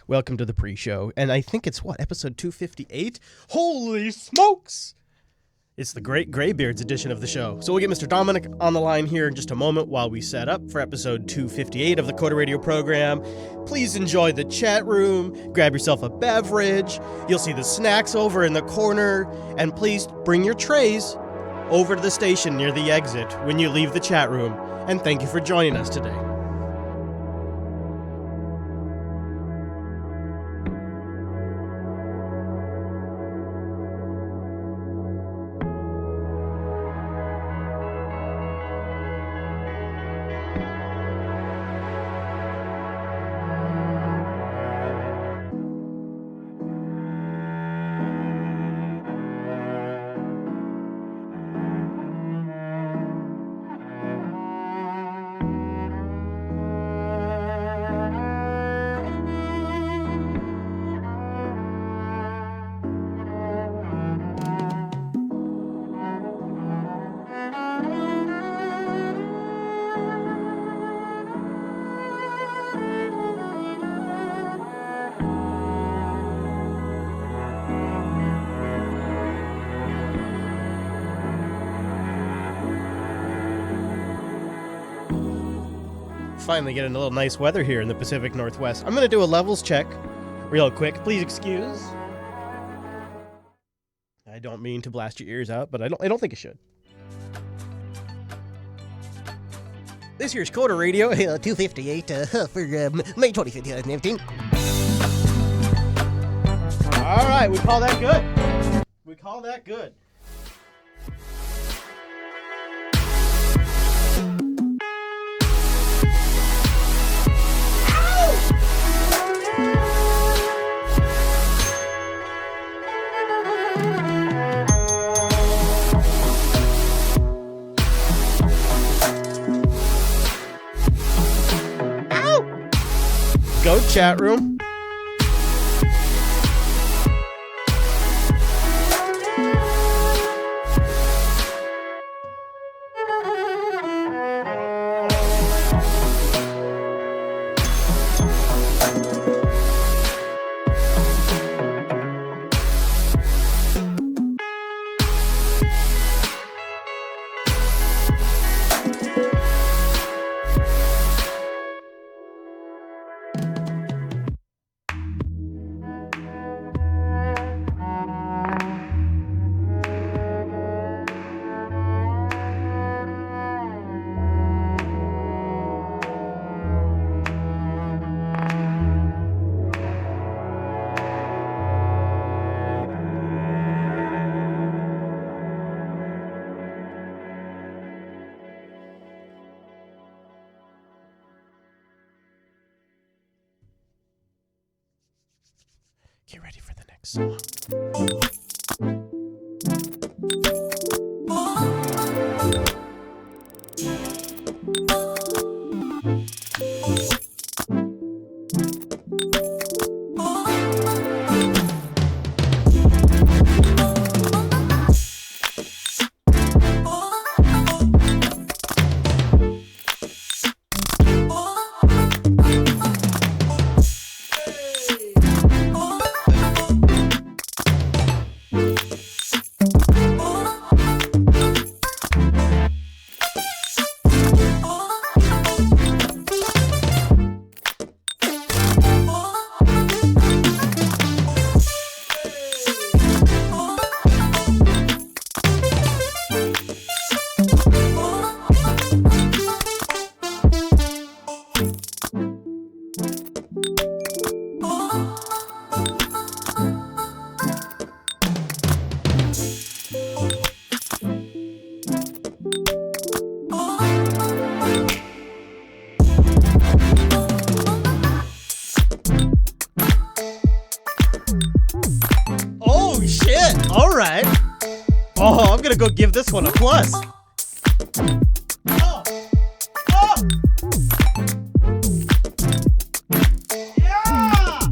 Welcome to the pre-show. And I think it's, episode 258? Holy smokes! It's the Great Graybeards edition of the show. So we'll get Mr. Dominic on the line here in just a moment while we set up for episode 258 of the Coda Radio program. Please enjoy the chat room, grab yourself a beverage, you'll see the snacks over in the corner, and please bring your trays over to the station near the exit when you leave the chat room. And thank you for joining us today. Finally getting a little nice weather here in the Pacific Northwest. I'm going to do a levels check real quick. Please excuse. I don't mean to blast your ears out, but I don't think it should. This here's Coda Radio 258 for May 25th, 2019. All right, we call that good. We call that good. Go chat room. Get ready for the next song. Oh, I'm gonna go give this one a plus. Oh. Oh. Yeah.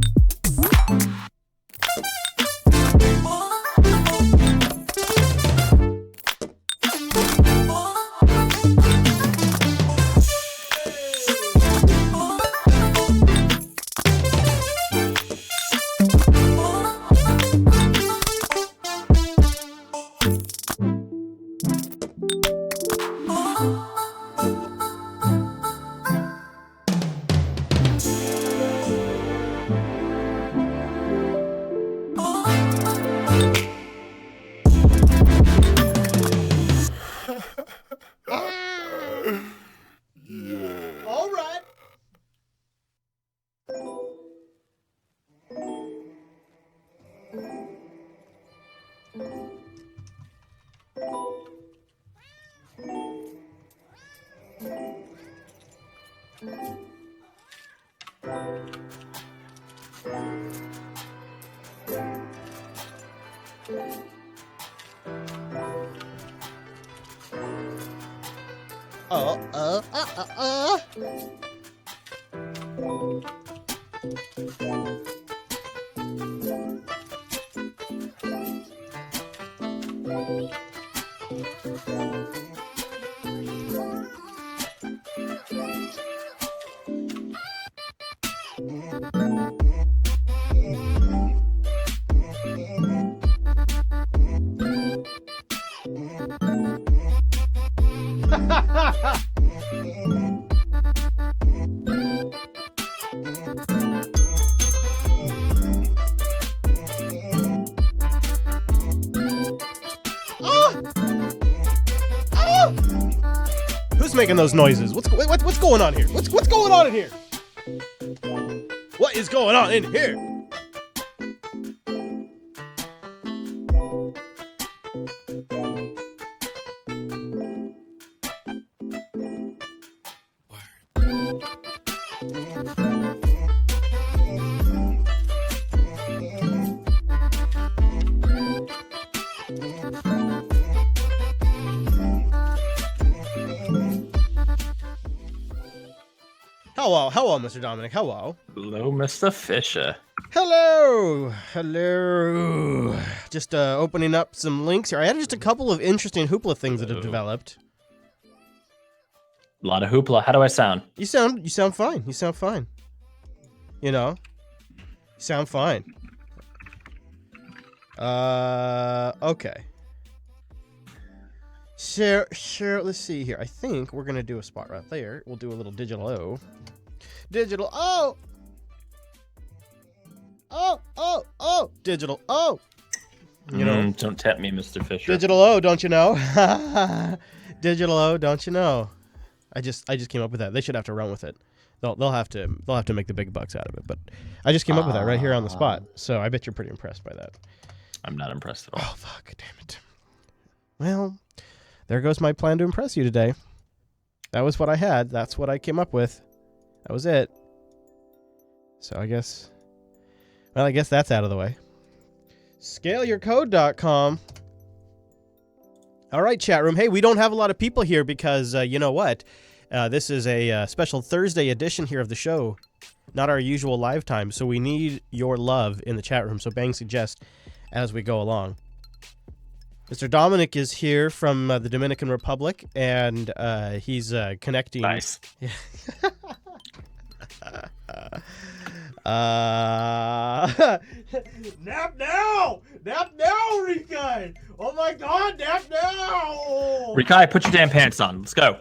Who's making those noises? What's going on here? What's going on in here? What is going on in here? Hello, Mr. Dominic. Hello. Hello, Mr. Fisher. Hello. Just opening up some links here. I had just a couple of interesting hoopla things that have developed. A lot of hoopla. How do I sound? You sound fine. You sound fine. You know, you sound fine. Okay. Sure. Let's see here. I think we're gonna do a spot right there. We'll do a little digital O. Digital O. Digital O. You know. Don't tempt me, Mr. Fisher. Digital O, don't you know? Digital O, don't you know? I just came up with that. They should have to run with it. They'll have to make the big bucks out of it. But I just came up with that right here on the spot. So I bet you're pretty impressed by that. I'm not impressed at all. Oh fuck, damn it. Well, there goes my plan to impress you today. That was what I had. That's what I came up with. That was it. So I guess that's out of the way. ScaleYourCode.com. All right, chat room. Hey, we don't have a lot of people here because you know what? This is a special Thursday edition here of the show, not our usual live time. So we need your love in the chat room. So bang suggest as we go along. Mr. Dominic is here from the Dominican Republic, and he's connecting. Nice. Nap now, Rikai! Oh my God, nap now! Rikai, put your damn pants on. Let's go.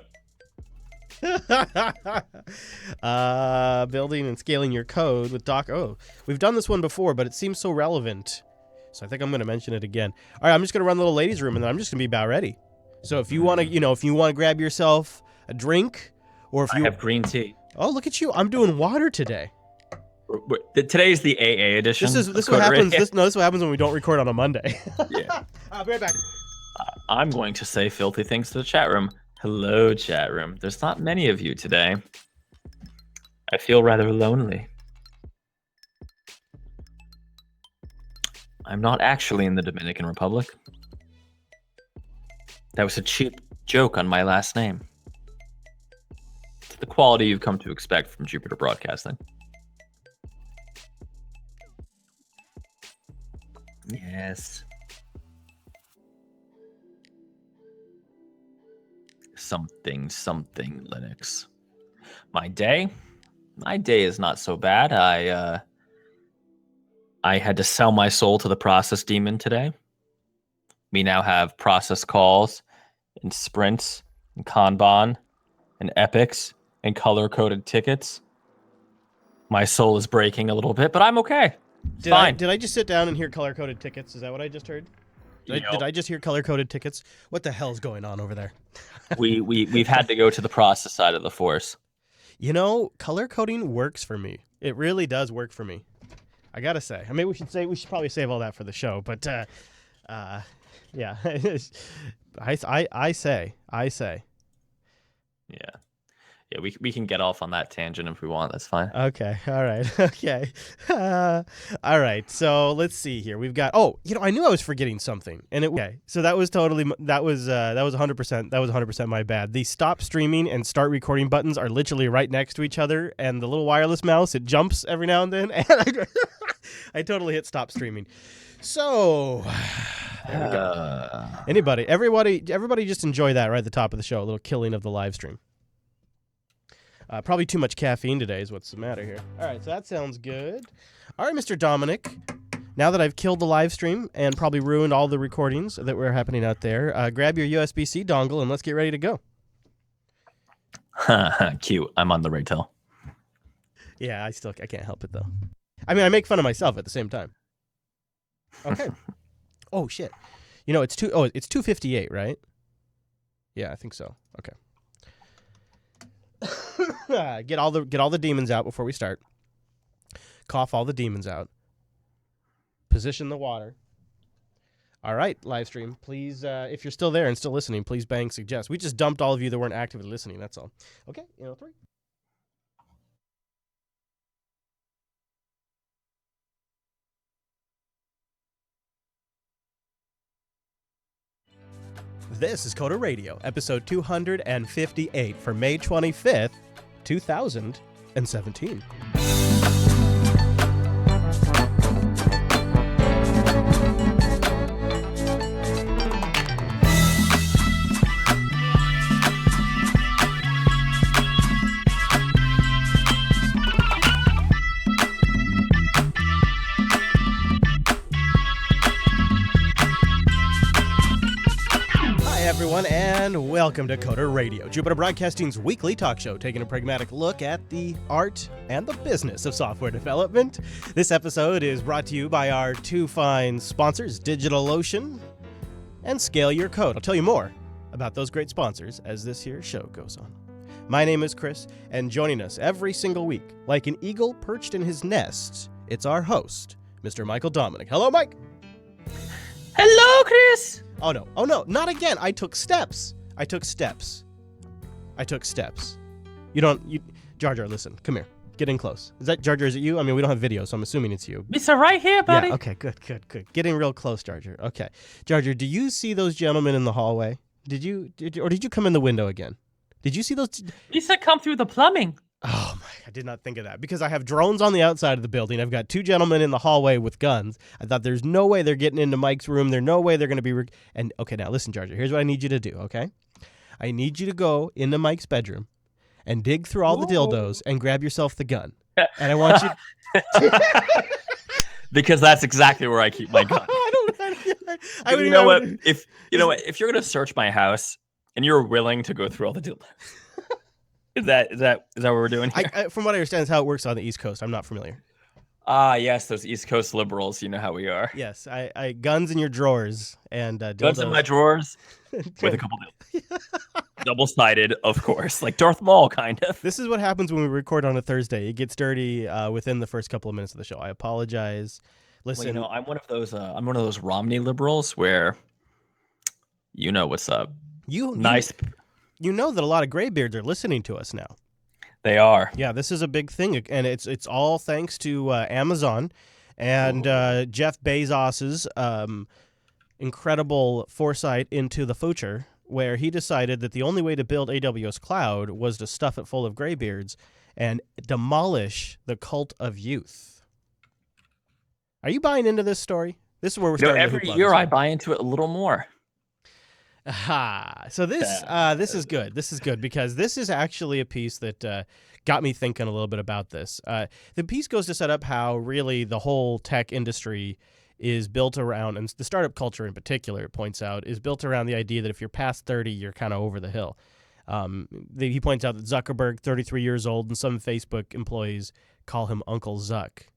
Building and scaling your code with Doc. Oh, we've done this one before, but it seems so relevant. So I think I'm going to mention it again. All right, I'm just going to run the little ladies' room, and then I'm just going to be about ready. So if you want to, grab yourself a drink, or if you I have green tea. Oh, look at you! I'm doing water today. Today's the AA edition. This what happens. This is what happens when we don't record on a Monday. Yeah. I'll be right back. I'm going to say filthy things to the chat room. Hello, chat room. There's not many of you today. I feel rather lonely. I'm not actually in the Dominican Republic. That was a cheap joke on my last name. It's the quality you've come to expect from Jupiter Broadcasting. Yes. Something Linux. My day is not so bad. I had to sell my soul to the process demon today. We now have process calls and sprints and Kanban and epics and color-coded tickets. My soul is breaking a little bit, but I'm okay. It's fine. Did I just sit down and hear color-coded tickets? Is that what I just heard? Did I just hear color-coded tickets? What the hell's going on over there? We've had to go to the process side of the force. You know, color coding works for me. It really does work for me. I gotta say. I mean, we should probably save all that for the show, but yeah, I say. Yeah, we can get off on that tangent if we want. That's fine. Okay. All right. Okay. All right. So let's see here. We've got. Oh, I knew I was forgetting something, and okay. So that was 100%. That was 100% my bad. The stop streaming and start recording buttons are literally right next to each other, and the little wireless mouse, it jumps every now and then, and I totally hit stop streaming. So there we go. Everybody, just enjoy that right at the top of the show. A little killing of the live stream. Probably too much caffeine today is what's the matter here. All right, so that sounds good. All right, Mr. Dominic, now that I've killed the live stream and probably ruined all the recordings that were happening out there, grab your USB-C dongle and let's get ready to go. Cute. I'm on the right till. Yeah, I can't help it, though. I mean, I make fun of myself at the same time. Okay. Oh, shit. It's 2:58, right? Yeah, I think so. Okay. Get all the demons out before we start. Cough all the demons out. Position the water. All right, live stream. Please, if you're still there and still listening, please bang suggest. We just dumped all of you that weren't actively listening. That's all. Okay, 3. This is Coda Radio, episode 258 for May 25th, 2017. Everyone, and welcome to Coda Radio, Jupiter Broadcasting's weekly talk show, taking a pragmatic look at the art and the business of software development. This episode is brought to you by our two fine sponsors, DigitalOcean and Scale Your Code. I'll tell you more about those great sponsors as this here show goes on. My name is Chris, and joining us every single week, like an eagle perched in his nest, it's our host, Mr. Michael Dominic. Hello, Mike. Hello, Chris. Oh no, not again. I took steps. Jar Jar, listen, come here. Get in close. Is that Jar Jar, is it you? I mean, we don't have video, so I'm assuming it's you. It's right here, buddy. Yeah, okay, good. Getting real close, Jar Jar. Okay. Jar Jar, do you see those gentlemen in the hallway? Did you come in the window again? Did you see those? You said come through the plumbing. Oh my, I did not think of that because I have drones on the outside of the building. I've got two gentlemen in the hallway with guns. I thought there's no way they're getting into Mike's room. There's no way they're going to be... And okay, now listen, Jar Jar, here's what I need you to do, okay? I need you to go into Mike's bedroom and dig through all the dildos and grab yourself the gun. And I want you... Because that's exactly where I keep my gun. You know what? If you're going to search my house and you're willing to go through all the dildos... Is that what we're doing here? From what I understand, is how it works on the East Coast. I'm not familiar. Yes, those East Coast liberals. You know how we are. Yes, I guns in your drawers and dildos. Guns in my drawers with a couple double-sided, of course, like Darth Maul, kind of. This is what happens when we record on a Thursday. It gets dirty within the first couple of minutes of the show. I apologize. Listen, well, I'm one of those Romney liberals where, you know what's up. You know that a lot of graybeards are listening to us now. They are. Yeah, this is a big thing, and it's all thanks to Amazon and Jeff Bezos's incredible foresight into the future, where he decided that the only way to build AWS Cloud was to stuff it full of graybeards and demolish the cult of youth. Are you buying into this story? This is where we're starting. Every year I buy into it a little more. Aha. So this is good. This is good because this is actually a piece that got me thinking a little bit about this. The piece goes to set up how really the whole tech industry is built around, and the startup culture in particular, it points out, is built around the idea that if you're past 30, you're kind of over the hill. He points out that Zuckerberg, 33 years old, and some Facebook employees call him Uncle Zuck.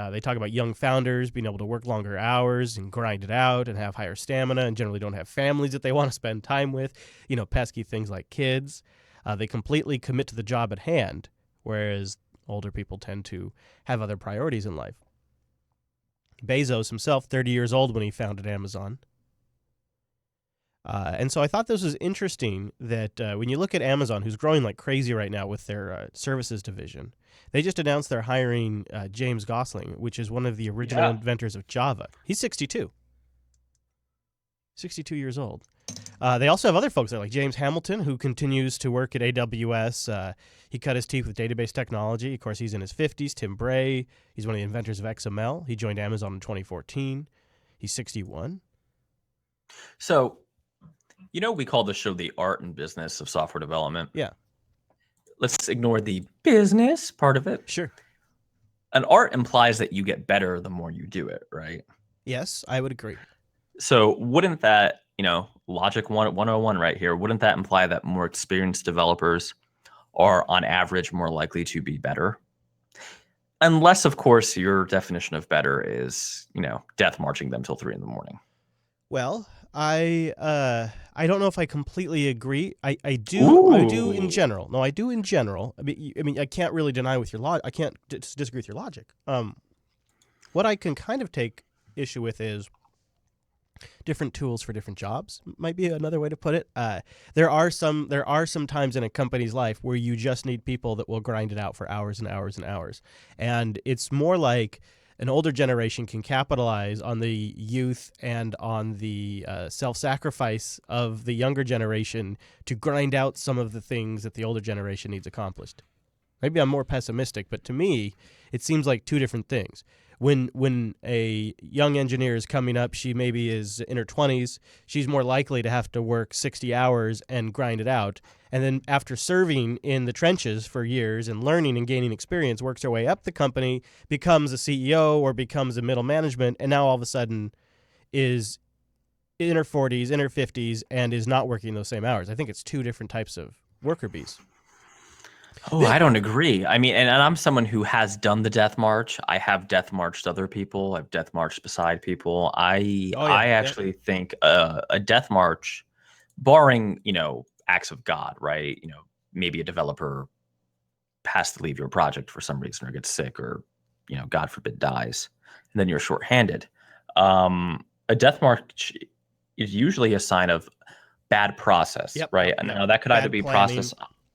They talk about young founders being able to work longer hours and grind it out and have higher stamina and generally don't have families that they want to spend time with, pesky things like kids. They completely commit to the job at hand, whereas older people tend to have other priorities in life. Bezos himself, 30 years old when he founded Amazon. And so I thought this was interesting that when you look at Amazon, who's growing like crazy right now with their services division, they just announced they're hiring James Gosling, which is one of the original inventors of Java. He's 62 years old. They also have other folks there, like James Hamilton, who continues to work at AWS. He cut his teeth with database technology. Of course, he's in his 50s. Tim Bray, he's one of the inventors of XML. He joined Amazon in 2014. He's 61. So, we call the show The Art and Business of Software Development. Yeah. Let's ignore the business part of it. Sure. An art implies that you get better the more you do it, right? Yes, I would agree. So wouldn't that, Logic 101 right here, wouldn't that imply that more experienced developers are on average more likely to be better? Unless, of course, your definition of better is, death marching them till 3 a.m. Well, I don't know if I completely agree. I do in general. No, I do in general. I mean, I can't really deny with your logic. I can't disagree with your logic. What I can kind of take issue with is different tools for different jobs might be another way to put it. There are some times in a company's life where you just need people that will grind it out for hours and hours and hours, and it's more like an older generation can capitalize on the youth and on the self-sacrifice of the younger generation to grind out some of the things that the older generation needs accomplished. Maybe I'm more pessimistic, but to me, it seems like two different things. When a young engineer is coming up, she maybe is in her 20s, she's more likely to have to work 60 hours and grind it out. And then after serving in the trenches for years and learning and gaining experience, works her way up the company, becomes a CEO or becomes a middle management, and now all of a sudden is in her 40s, in her 50s, and is not working those same hours. I think it's two different types of worker bees. Oh, I don't agree. I mean, and I'm someone who has done the death march. I have death marched other people. I've death marched beside people. I actually think a death march, barring, acts of God, right? Maybe a developer has to leave your project for some reason or gets sick or, God forbid, dies, and then you're shorthanded. A death march is usually a sign of bad process, right? And now that could either be process.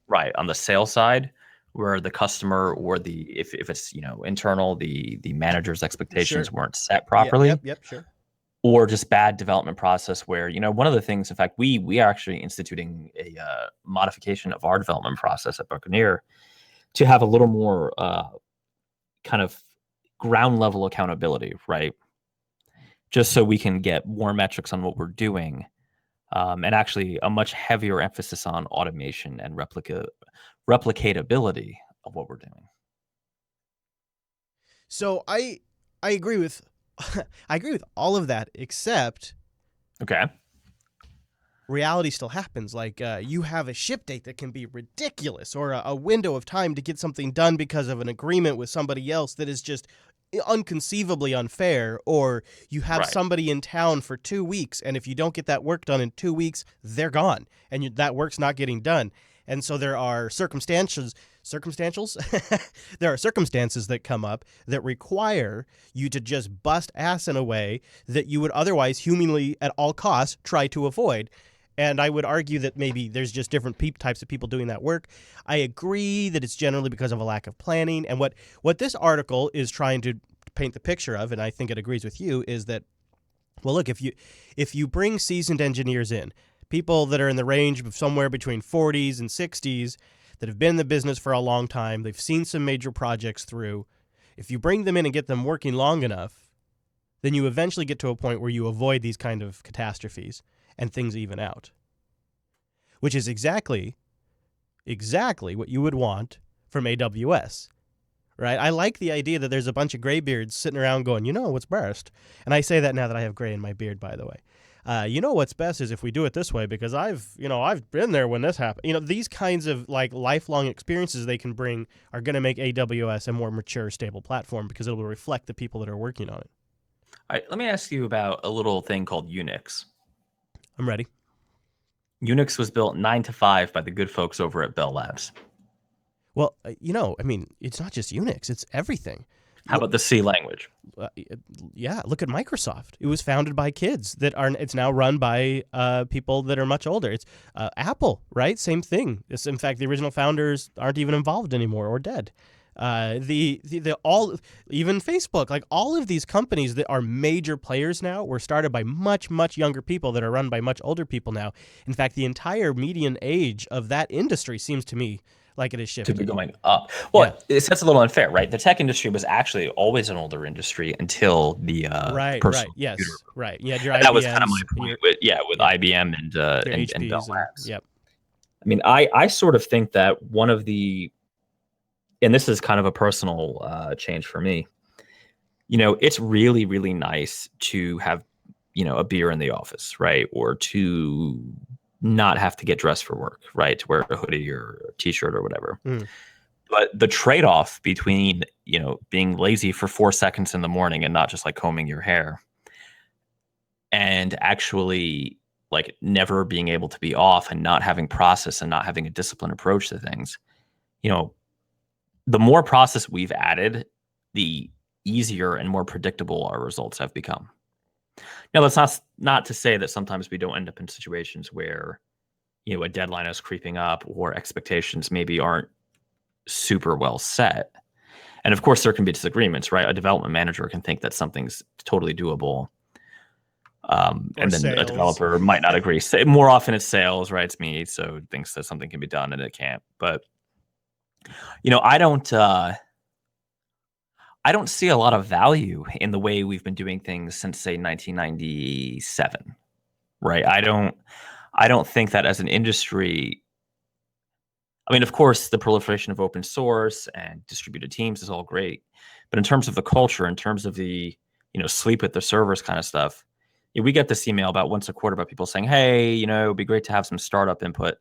Right. On the sales side, where the customer or if it's, internal, the manager's expectations weren't set properly. Yep, sure. Or just bad development process where, one of the things, in fact, we are actually instituting a modification of our development process at Buccaneer to have a little more kind of ground level accountability, right? Just so we can get more metrics on what we're doing. And actually a much heavier emphasis on automation and replicatability of what we're doing. So I agree with I agree with all of that, except reality still happens. Like you have a ship date that can be ridiculous, or a window of time to get something done because of an agreement with somebody else that is just unconceivably unfair, or you have somebody in town for 2 weeks, and if you don't get that work done in 2 weeks, they're gone, and that work's not getting done. And so there are circumstances there are circumstances that come up that require you to just bust ass in a way that you would otherwise humanly at all costs try to avoid. And I would argue that maybe there's just different types of people doing that work. I agree that it's generally because of a lack of planning. And what this article is trying to paint the picture of, and I think it agrees with you, is that, well, look, if you bring seasoned engineers in, people that are in the range of somewhere between 40s and 60s, that have been in the business for a long time, they've seen some major projects through, if you bring them in and get them working long enough, then you eventually get to a point where you avoid these kind of catastrophes and things even out, which is exactly what you would want from AWS, right? I like the idea that there's a bunch of graybeards sitting around going, what's best? And I say that now that I have gray in my beard, by the way. What's best is if we do it this way, because I've been there when this happened. These kinds of like lifelong experiences they can bring are going to make AWS a more mature, stable platform because it will reflect the people that are working on it. All right, let me ask you about a little thing called Unix. I'm ready. Unix was built 9 to 5 by the good folks over at Bell Labs. Well, it's not just Unix; it's everything. How about the C language? Yeah, look at Microsoft. It was founded by kids that are. It's now run by people that are much older. It's Apple, right? Same thing. In fact, the original founders aren't even involved anymore or dead. The all, even Facebook, like all of these companies that are major players now were started by much younger people that are run by much older people now. In fact, the entire median age of that industry seems to me like it has To shifted. be going up. Well, that's a little unfair, right? The tech industry was actually always an older industry until the personal yes, computer. right. You had your And that was kind of my IBMs, point with IBM and Bell HPs, Labs. yep. I mean, I sort of think that one of the, and this is kind of a personal change for me. You know, it's really, really nice to have, you know, a beer in the office, right? Or to not have to get dressed for work, right? To wear a hoodie or a t-shirt or whatever. But the trade-off between, you know, being lazy for 4 seconds in the morning and not just like combing your hair, and actually like never being able to be off and not having process and not having a disciplined approach to things, you know, the more process we've added, the easier and more predictable our results have become. Now, that's not to say that sometimes we don't end up in situations where, you know, a deadline is creeping up or expectations maybe aren't super well set. And of course, there can be disagreements, right? A development manager can think that something's totally doable. And then sales. A developer might not agree. More often it's sales, right? It's me. So it thinks that something can be done and it can't. But, you know, I don't see a lot of value in the way we've been doing things since, say, 1997, right? I don't think that as an industry. I mean, of course, the proliferation of open source and distributed teams is all great, but in terms of the culture, in terms of the, you know, sleep with the servers kind of stuff, you know, we get this email about once a quarter about people saying, "Hey, you know, it'd be great to have some startup input."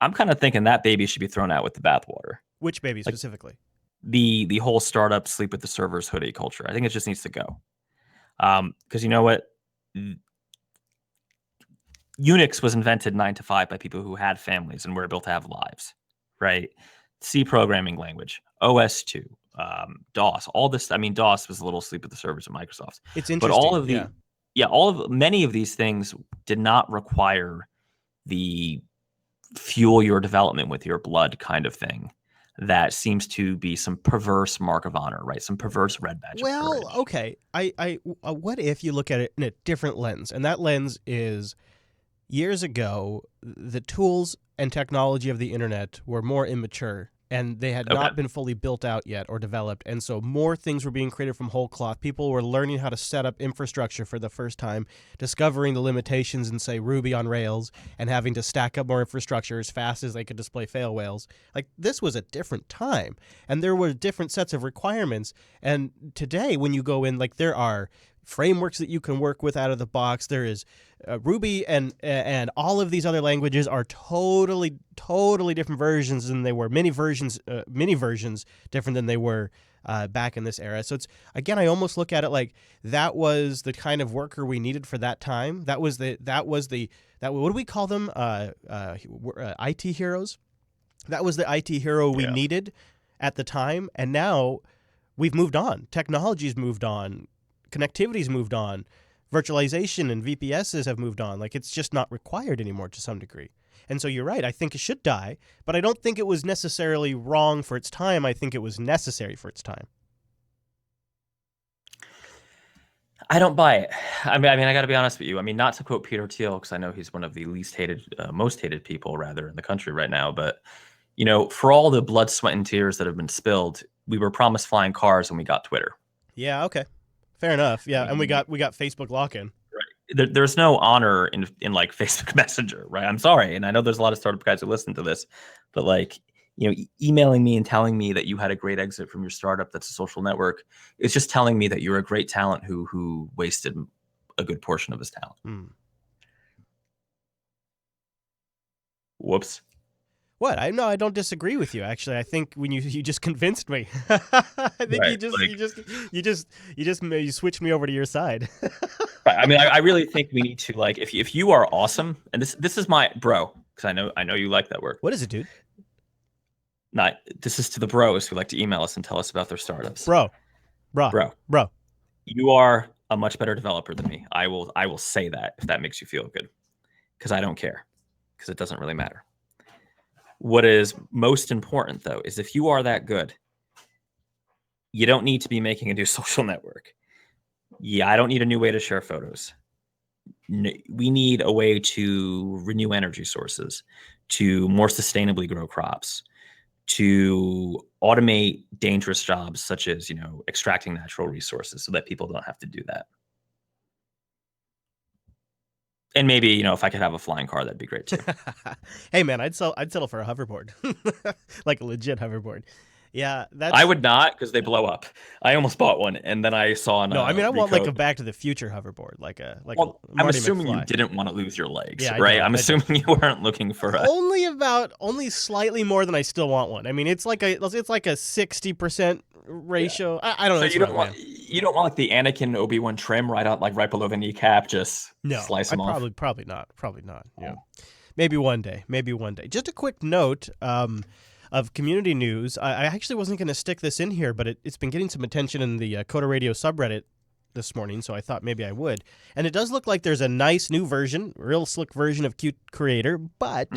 I'm kind of thinking that baby should be thrown out with the bathwater. Which baby specifically? The whole startup sleep with the servers hoodie culture. I think it just needs to go. Because you know what? Unix was invented 9 to 5 by people who had families and were able to have lives, right? C programming language, OS2, DOS, all this. I mean, DOS was a little sleep with the servers at Microsoft. It's interesting. But all of many of these things did not require the fuel your development with your blood kind of thing. That seems to be some perverse mark of honor, right? Some perverse red badge. Well, okay. What if you look at it in a different lens, and that lens is years ago, the tools and technology of the internet were more immature, and they had not been fully built out yet or developed, and so more things were being created from whole cloth. People were learning how to set up infrastructure for the first time, discovering the limitations in, say, Ruby on Rails, and having to stack up more infrastructure as fast as they could display fail whales. Like, this was a different time, and there were different sets of requirements, and today, when you go in, like, there are frameworks that you can work with out of the box. There is Ruby and all of these other languages are totally different versions than they were. Many versions different than they were back in this era. So it's, again, I almost look at it like that was the kind of worker we needed for that time. That was the what do we call them? IT heroes. That was the IT hero we needed at the time, and now we've moved on. Technology's moved on. Connectivity's moved on. Virtualization and VPSs have moved on. Like, it's just not required anymore to some degree. And so you're right. I think it should die, but I don't think it was necessarily wrong for its time. I think it was necessary for its time. I don't buy it. I mean, I got to be honest with you. I mean, not to quote Peter Thiel, because I know he's one of the most hated people, rather, in the country right now. But, you know, for all the blood, sweat, and tears that have been spilled, we were promised flying cars and we got Twitter. Yeah. Okay. Fair enough. Yeah, and we got Facebook lock-in. Right. There's no honor in like Facebook Messenger, right? I'm sorry, and I know there's a lot of startup guys who listen to this, but like, you know, emailing me and telling me that you had a great exit from your startup that's a social network is just telling me that you're a great talent who wasted a good portion of his talent. Whoops. What? I don't disagree with you. Actually, I think when you just convinced me. I think you switched me over to your side. Right. I mean, I really think we need to, like, if you are awesome, and this is my bro, because I know you like that word. What is it, dude? This is to the bros who like to email us and tell us about their startups. Bro. Bruh. Bro, Bro. you are a much better developer than me. I will say that if that makes you feel good, because I don't care, because it doesn't really matter. What is most important though is if you are that good, you don't need to be making a new social network. Yeah, I don't need a new way to share photos. We need a way to renew energy sources, to more sustainably grow crops, to automate dangerous jobs such as, extracting natural resources so that people don't have to do that. And maybe, if I could have a flying car, that'd be great too. Hey man, I'd settle for a hoverboard. Like a legit hoverboard. Yeah, that's I would not, because they blow up. I almost bought one, and then I saw No, I mean I want like a Recode. Back to the Future hoverboard, like a Well, I'm Marty assuming you McFly. didn't want to lose your legs, Yeah, I right? don't, I'm I don't. assuming you weren't looking for a. Only slightly more than I still want one. I mean, it's like a 60% ratio. I don't know. So It's you don't rough, want man. you don't want like the Anakin Obi-Wan trim right below the kneecap, just No, slice I them off. probably not. Yeah, maybe one day. Just a quick note of community news. I actually wasn't going to stick this in here, but it's been getting some attention in the Coda Radio subreddit this morning, so I thought maybe I would. And it does look like there's a nice new version, real slick version of Qt Creator, but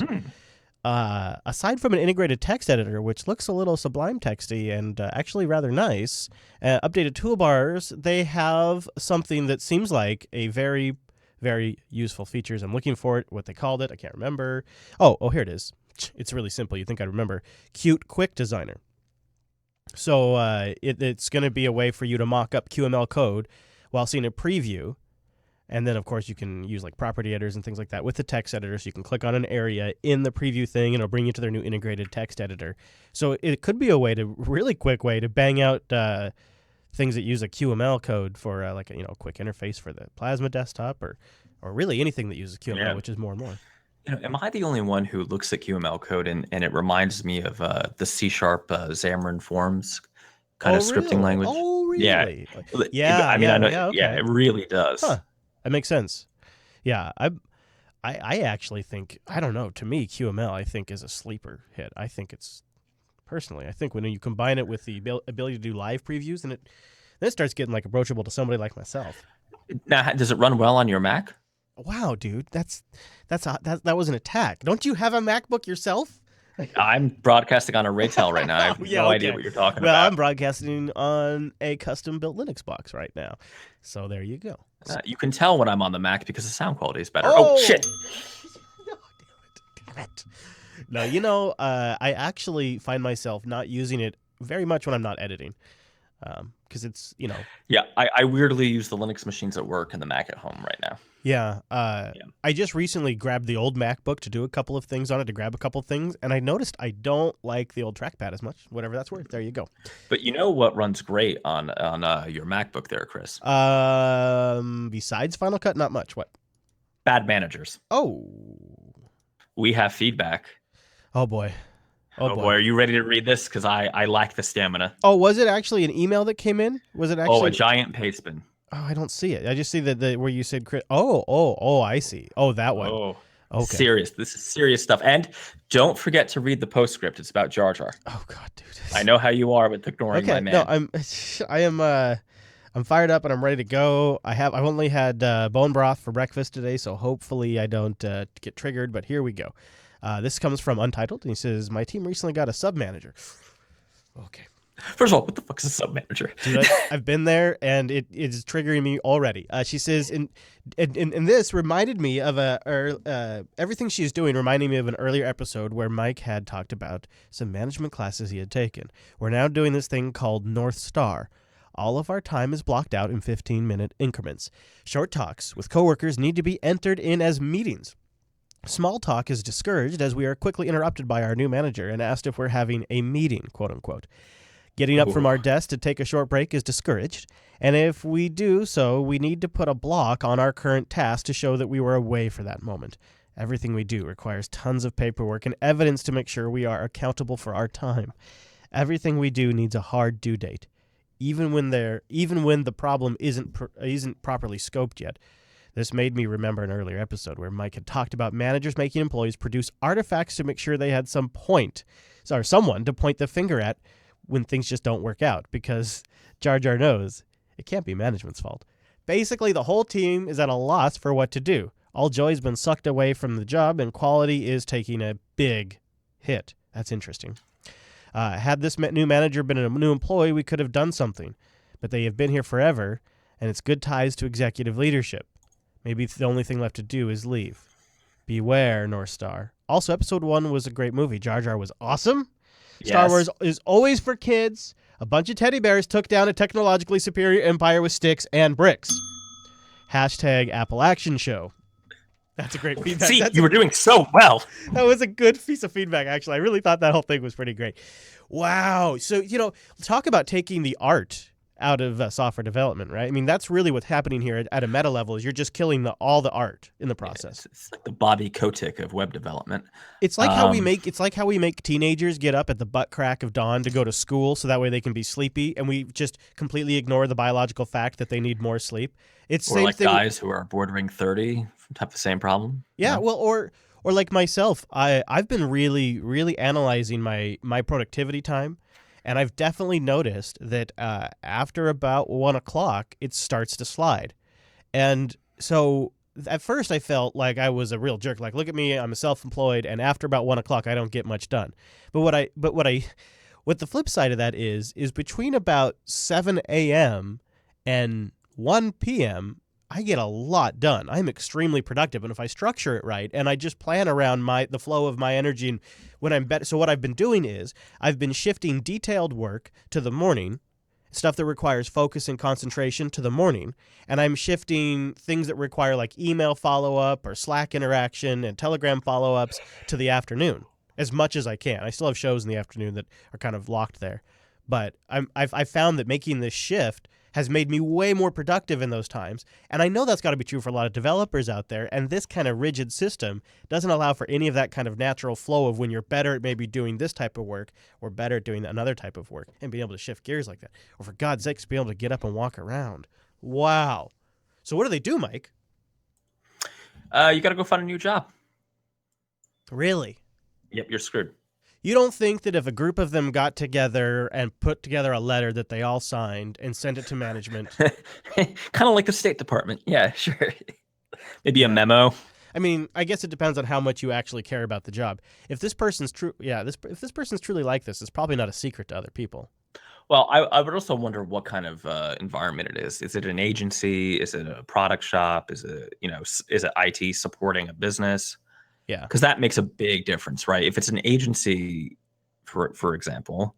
aside from an integrated text editor, which looks a little Sublime texty and actually rather nice, updated toolbars, they have something that seems like a very, very useful features. I'm looking for it, what they called it. I can't remember. Oh, here it is. It's really simple. You think I'd remember. Qt Quick Designer. So it's going to be a way for you to mock up QML code while seeing a preview. And then, of course, you can use like property editors and things like that with the text editor. So you can click on an area in the preview thing, and it'll bring you to their new integrated text editor. So it could be a really quick way to bang out things that use a QML code for a quick interface for the Plasma desktop or really anything that uses QML, which is more and more. Am I the only one who looks at QML code and it reminds me of the C# Xamarin Forms kind of scripting language? Oh, really? Yeah. I mean, I know. Yeah, okay. Yeah, it really does. Huh. That makes sense. Yeah, I actually think, I don't know, to me, QML, I think, is a sleeper hit. I think when you combine it with the ability to do live previews, then it starts getting like approachable to somebody like myself. Now, does it run well on your Mac? Wow, dude, that was an attack. Don't you have a MacBook yourself? I'm broadcasting on a Raytel right now. I have no idea what you're talking about. Well, I'm broadcasting on a custom-built Linux box right now. So there you go. You can tell when I'm on the Mac because the sound quality is better. Oh shit! No, damn it. No, I actually find myself not using it very much when I'm not editing. Because it's, Yeah, I weirdly use the Linux machines at work and the Mac at home right now. Yeah. I just recently grabbed the old MacBook to do a couple of things on it, to grab a couple of things, and I noticed I don't like the old trackpad as much, whatever that's worth. There you go. But you know what runs great on your MacBook there, Chris? Besides Final Cut, not much. What? Bad managers. Oh. We have feedback. Oh, boy. Oh boy, are you ready to read this? Because I lack the stamina. Oh, was it actually an email that came in? Was it actually? Oh, a giant pastebin. Oh, I don't see it. I just see the where you said Chris. Oh, I see. Oh, that one. Oh, okay. Serious. This is serious stuff. And don't forget to read the postscript. It's about Jar Jar. Oh God, dude. I know how you are with ignoring my man. No, I'm fired up and I'm ready to go. I've only had bone broth for breakfast today, so hopefully I don't get triggered. But here we go. This comes from Untitled, and he says, "My team recently got a sub manager." Okay. First of all, what the fuck is a sub manager? Dude, I've been there, and it is triggering me already. She says, and this reminded me of everything she's doing reminding me of an earlier episode where Mike had talked about some management classes he had taken. We're now doing this thing called North Star. All of our time is blocked out in 15-minute increments. Short talks with coworkers need to be entered in as meetings. Small talk is discouraged as we are quickly interrupted by our new manager and asked if we're having a meeting, quote unquote. Getting up from our desk to take a short break is discouraged, and if we do so, we need to put a block on our current task to show that we were away for that moment. Everything we do requires tons of paperwork and evidence to make sure we are accountable for our time. Everything we do needs a hard due date, even when the problem isn't properly scoped yet. This made me remember an earlier episode where Mike had talked about managers making employees produce artifacts to make sure they had someone to point the finger at when things just don't work out, because Jar Jar knows it can't be management's fault. Basically, the whole team is at a loss for what to do. All joy's been sucked away from the job, and quality is taking a big hit. That's interesting. Had this new manager been a new employee, we could have done something. But they have been here forever, and it's good ties to executive leadership. Maybe the only thing left to do is leave. Beware, North Star. Also, Episode 1 was a great movie. Jar Jar was awesome. Yes. Star Wars is always for kids. A bunch of teddy bears took down a technologically superior empire with sticks and bricks. Hashtag Apple Action Show. That's a great feedback. See, you were doing so well. That was a good piece of feedback, actually. I really thought that whole thing was pretty great. Wow. So, talk about taking the art out of software development, right? I mean, that's really what's happening here at a meta level, is you're just killing all the art in the process. It's like the Bobby Kotick of web development. It's like how we make teenagers get up at the butt crack of dawn to go to school so that way they can be sleepy, and we just completely ignore the biological fact that they need more sleep. It's Or same like thing. guys who are bordering 30 have the same problem. Yeah, well, or like myself, I've been really, really analyzing my productivity time, and I've definitely noticed that after about 1 o'clock, it starts to slide. And so at first I felt like I was a real jerk. Like, look at me, I'm self-employed, and after about 1 o'clock, I don't get much done. But what the flip side of that is between about 7 a.m. and 1 p.m., I get a lot done. I'm extremely productive, and if I structure it right and I just plan around the flow of my energy, and when I'm better. So what I've been doing is I've been shifting detailed work to the morning, stuff that requires focus and concentration to the morning, and I'm shifting things that require like email follow-up or Slack interaction and Telegram follow-ups to the afternoon as much as I can. I still have shows in the afternoon that are kind of locked there, but I've found that making this shift has made me way more productive in those times. And I know that's got to be true for a lot of developers out there. And this kind of rigid system doesn't allow for any of that kind of natural flow of when you're better at maybe doing this type of work or better at doing another type of work and being able to shift gears like that. Or for God's sakes, be able to get up and walk around. Wow. So what do they do, Mike? You got to go find a new job. Really? Yep, you're screwed. You don't think that if a group of them got together and put together a letter that they all signed and sent it to management? Kind of like the State Department. Yeah, sure. Maybe a memo. I mean, I guess it depends on how much you actually care about the job. If this person's if this person's truly like this, it's probably not a secret to other people. Well, I would also wonder what kind of environment it is. Is it an agency? Is it a product shop? Is it IT supporting a business? Yeah. Because that makes a big difference, right? If it's an agency, for example,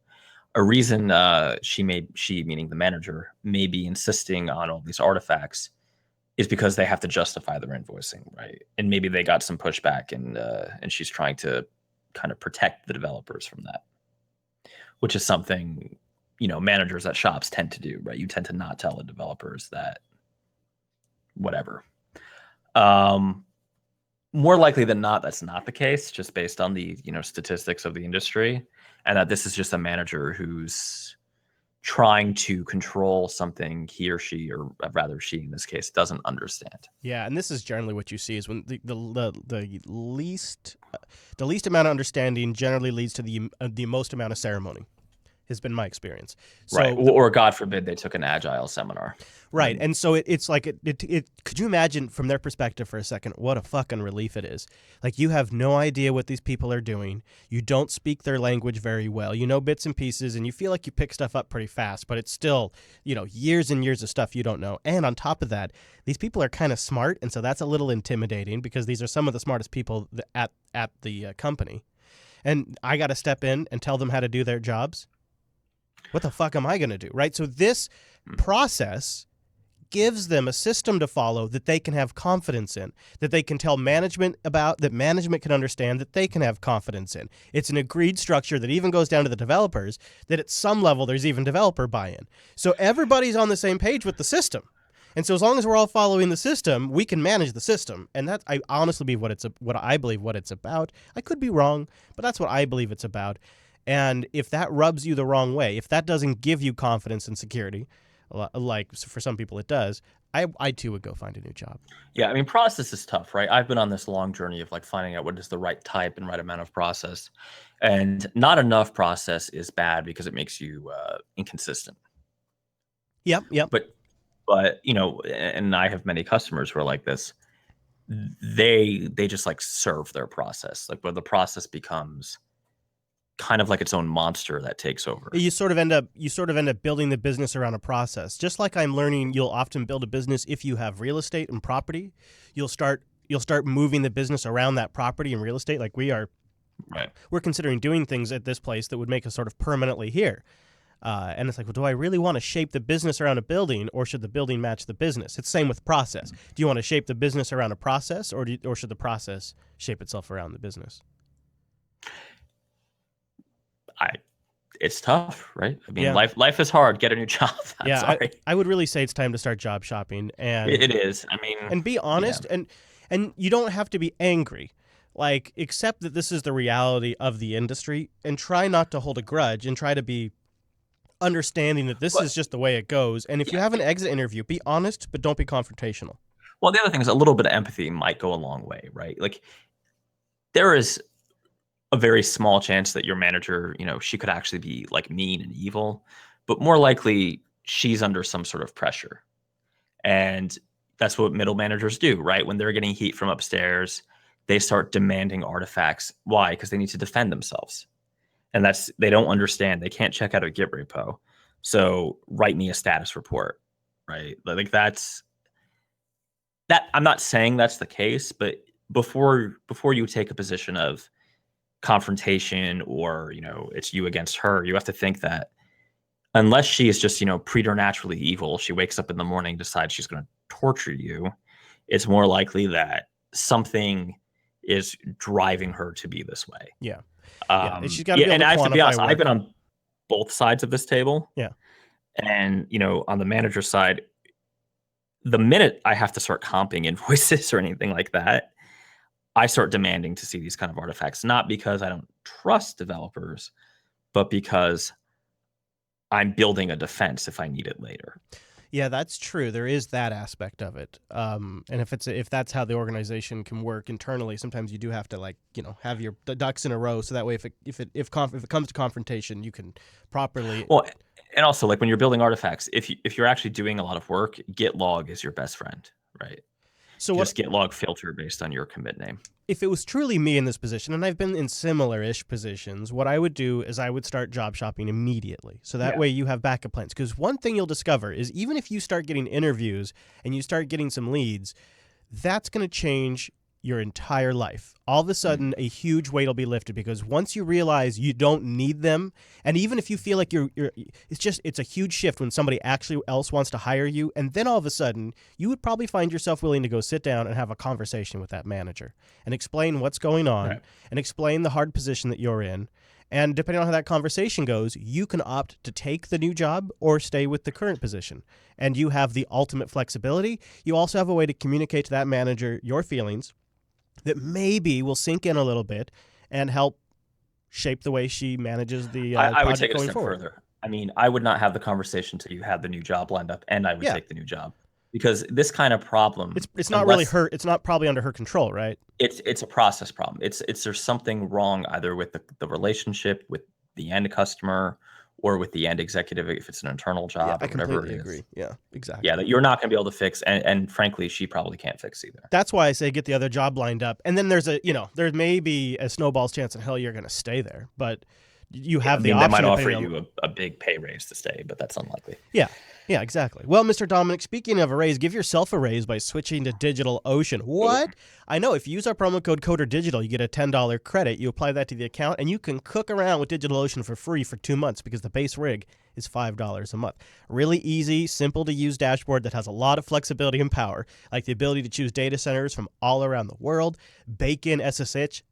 a reason she meaning the manager may be insisting on all these artifacts is because they have to justify their invoicing, right? And maybe they got some pushback, and she's trying to kind of protect the developers from that, which is something managers at shops tend to do, right? You tend to not tell the developers that whatever. More likely than not, that's not the case, just based on the statistics of the industry, and that this is just a manager who's trying to control something he or she, or rather she in this case, doesn't understand. Yeah, and this is generally what you see is when the least amount of understanding generally leads to the most amount of ceremony. Has been my experience. So, right, or God forbid they took an agile seminar. Right, and so it's like it. Could you imagine from their perspective for a second what a fucking relief it is? Like, you have no idea what these people are doing. You don't speak their language very well. You know bits and pieces, and you feel like you pick stuff up pretty fast, but it's still years and years of stuff you don't know. And on top of that, these people are kind of smart, and so that's a little intimidating because these are some of the smartest people at the company, and I got to step in and tell them how to do their jobs. What the fuck am I going to do, right? So this process gives them a system to follow that they can have confidence in, that they can tell management about, that management can understand, that they can have confidence in. It's an agreed structure that even goes down to the developers, that at some level there's even developer buy-in. So everybody's on the same page with the system. And so as long as we're all following the system, we can manage the system. And that, I honestly believe what I believe what it's about. I could be wrong, but that's what I believe it's about. And if that rubs you the wrong way, if that doesn't give you confidence and security, like for some people it does, I too would go find a new job. Yeah, I mean, process is tough, right? I've been on this long journey of like finding out what is the right type and right amount of process, and not enough process is bad because it makes you inconsistent. Yep, yep. But and I have many customers who are like this. They just like serve their process, like where the process becomes kind of like its own monster that takes over. You sort of end up building the business around a process. Just like I'm learning, you'll often build a business if you have real estate and property. You'll start moving the business around that property and real estate. Like we are, Right. we're considering doing things at this place that would make us sort of permanently here. And it's like, well, do I really want to shape the business around a building, or should the building match the business? It's the same with process. Do you want to shape the business around a process, or should the process shape itself around the business? It's tough, right? I mean, Yeah. life is hard. Get a new job. I'm Yeah, sorry. I would really say it's time to start job shopping and It is. I mean, and be honest, and you don't have to be angry. Like, accept that this is the reality of the industry and try not to hold a grudge and try to be understanding that this is just the way it goes. And if you have an exit interview, be honest, but don't be confrontational. well, the other thing is a little bit of empathy might go a long way, right? Like, there is a very small chance that your manager, she could actually be like mean and evil, but more likely she's under some sort of pressure. And that's what middle managers do, right? When they're getting heat from upstairs, they start demanding artifacts. Why? Because they need to defend themselves. And they don't understand. They can't check out a Git repo. So write me a status report, right? Like that. I'm not saying that's the case, but before you take a position of confrontation or it's you against her, you have to think that unless she is just preternaturally evil, she wakes up in the morning, decides she's going to torture you, it's more likely that something is driving her to be this way. Yeah. And she's got to be able and to I have to be honest, quantify I've been work. on both sides of this table. Yeah. And on the manager side, the minute I have to start comping invoices or anything like that, I start demanding to see these kind of artifacts, not because I don't trust developers, but because I'm building a defense if I need it later. Yeah, that's true. There is that aspect of it. And if that's how the organization can work internally, sometimes you do have to have your ducks in a row, so that way if it comes to confrontation, you can properly. Well, and also like when you're building artifacts, if you're actually doing a lot of work, Git log is your best friend, right? So just Git log filter based on your commit name. If it was truly me in this position, and I've been in similar-ish positions, what I would do is I would start job shopping immediately. So that way you have backup plans. Because one thing you'll discover is even if you start getting interviews and you start getting some leads, that's going to change your entire life. All of a sudden, a huge weight will be lifted, because once you realize you don't need them, and even if you feel like it's a huge shift when somebody actually else wants to hire you, and then all of a sudden, you would probably find yourself willing to go sit down and have a conversation with that manager and explain what's going on and explain the hard position that you're in. And depending on how that conversation goes, you can opt to take the new job or stay with the current position. And you have the ultimate flexibility. You also have a way to communicate to that manager your feelings that maybe will sink in a little bit and help shape the way she manages the I would project take it a going step forward. further. I mean, I would not have the conversation until you had the new job lined up, and I would take the new job, because this kind of problem, it's not really her. It's not probably under her control, right? It's a process problem. It's there's something wrong either with the relationship with the end customer or with the end executive if it's an internal job or whatever it is. I completely agree. Yeah, exactly. Yeah, that you're not going to be able to fix, and frankly, she probably can't fix either. That's why I say get the other job lined up, and then there may be a snowball's chance in hell you're going to stay there, but you have the option. They might offer you a big pay raise to stay, but that's unlikely. Yeah, exactly. Well, Mr. Dominic, speaking of a raise, give yourself a raise by switching to DigitalOcean. What? I know. If you use our promo code CODERDigital, you get a $10 credit. You apply that to the account, and you can cook around with DigitalOcean for free for 2 months, because the base rig is $5 a month. Really easy, simple to use dashboard that has a lot of flexibility and power, like the ability to choose data centers from all around the world, bake in SSH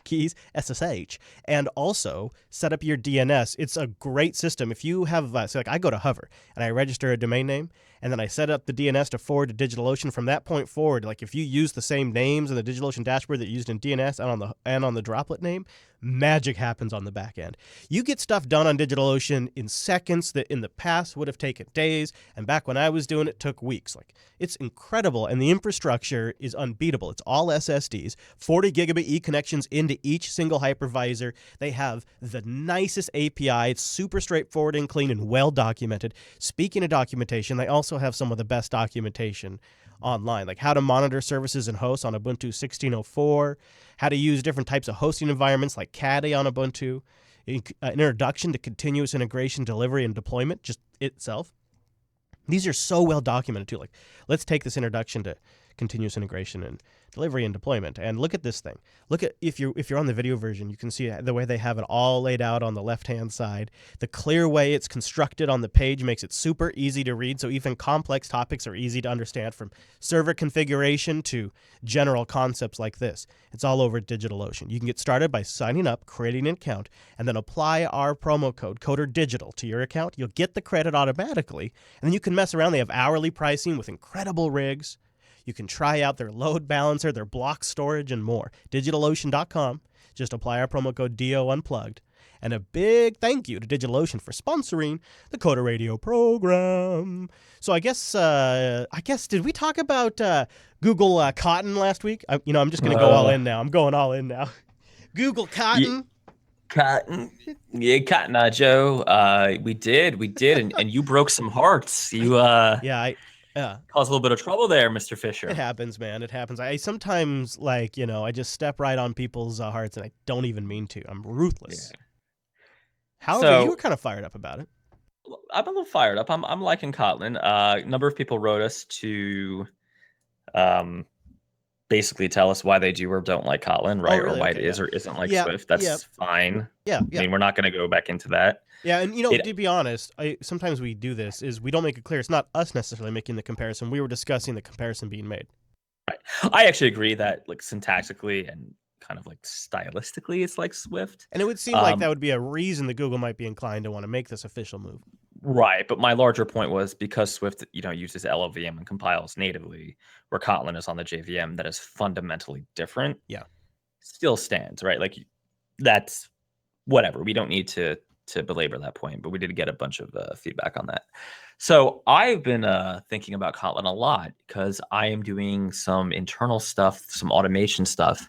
keys, SSH, and also set up your DNS. It's a great system. If you have, I go to Hover and I register a domain name, and then I set up the DNS to forward to DigitalOcean. From that point forward, like if you use the same names in the DigitalOcean dashboard that you used in DNS and on the droplet name, magic happens on the back end. You get stuff done on DigitalOcean in seconds that in the past would have taken days, and back when I was doing it took weeks. Like, it's incredible, and the infrastructure is unbeatable. It's all SSDs, 40 gigabit E connections into each single hypervisor. They have the nicest API. It's super straightforward and clean and well documented. Speaking of documentation, they also have some of the best documentation online, like how to monitor services and hosts on Ubuntu 16.04, how to use different types of hosting environments like KDE on Ubuntu, an introduction to continuous integration, delivery, and deployment just itself. These are so well documented too. Like, let's take this introduction to continuous integration and delivery and deployment, and look at this thing. Look at, if you're on the video version, you can see the way they have it all laid out on the left-hand side. The clear way it's constructed on the page makes it super easy to read, so even complex topics are easy to understand, from server configuration to general concepts like this. It's all over DigitalOcean. You can get started by signing up, creating an account, and then apply our promo code, CODERDIGITAL, to your account. You'll get the credit automatically, and then you can mess around. They have hourly pricing with incredible rigs. You can try out their load balancer, their block storage, and more. DigitalOcean.com. Just apply our promo code DO Unplugged. And a big thank you to DigitalOcean for sponsoring the Coder Radio program. So I guess did we talk about Google Cotton last week? I'm just going to go all in now. I'm going all in now. Google Cotton. Cotton. Yeah, Cotton Eye Joe. We did. And you broke some hearts. You caused a little bit of trouble there, Mr. Fisher. It happens, man. It happens. I sometimes, I just step right on people's hearts, and I don't even mean to. I'm ruthless. Yeah. However, you were kind of fired up about it. I'm a little fired up. I'm liking Kotlin. A number of people wrote us to basically tell us why they do or don't like Kotlin, right? Really? Or why it is or isn't like Swift. That's fine. Yeah. I mean, we're not going to go back into that. Yeah, and to be honest, sometimes we do this, is we don't make it clear. It's not us necessarily making the comparison. We were discussing the comparison being made. Right. I actually agree that, like, syntactically and kind of like stylistically, it's like Swift. And it would seem like that would be a reason that Google might be inclined to want to make this official move. Right, but my larger point was because Swift, uses LLVM and compiles natively, where Kotlin is on the JVM, that is fundamentally different. Yeah, still stands, right? Like, that's whatever. We don't need to belabor that point, but we did get a bunch of feedback on that. So I've been thinking about Kotlin a lot because I am doing some internal stuff, some automation stuff,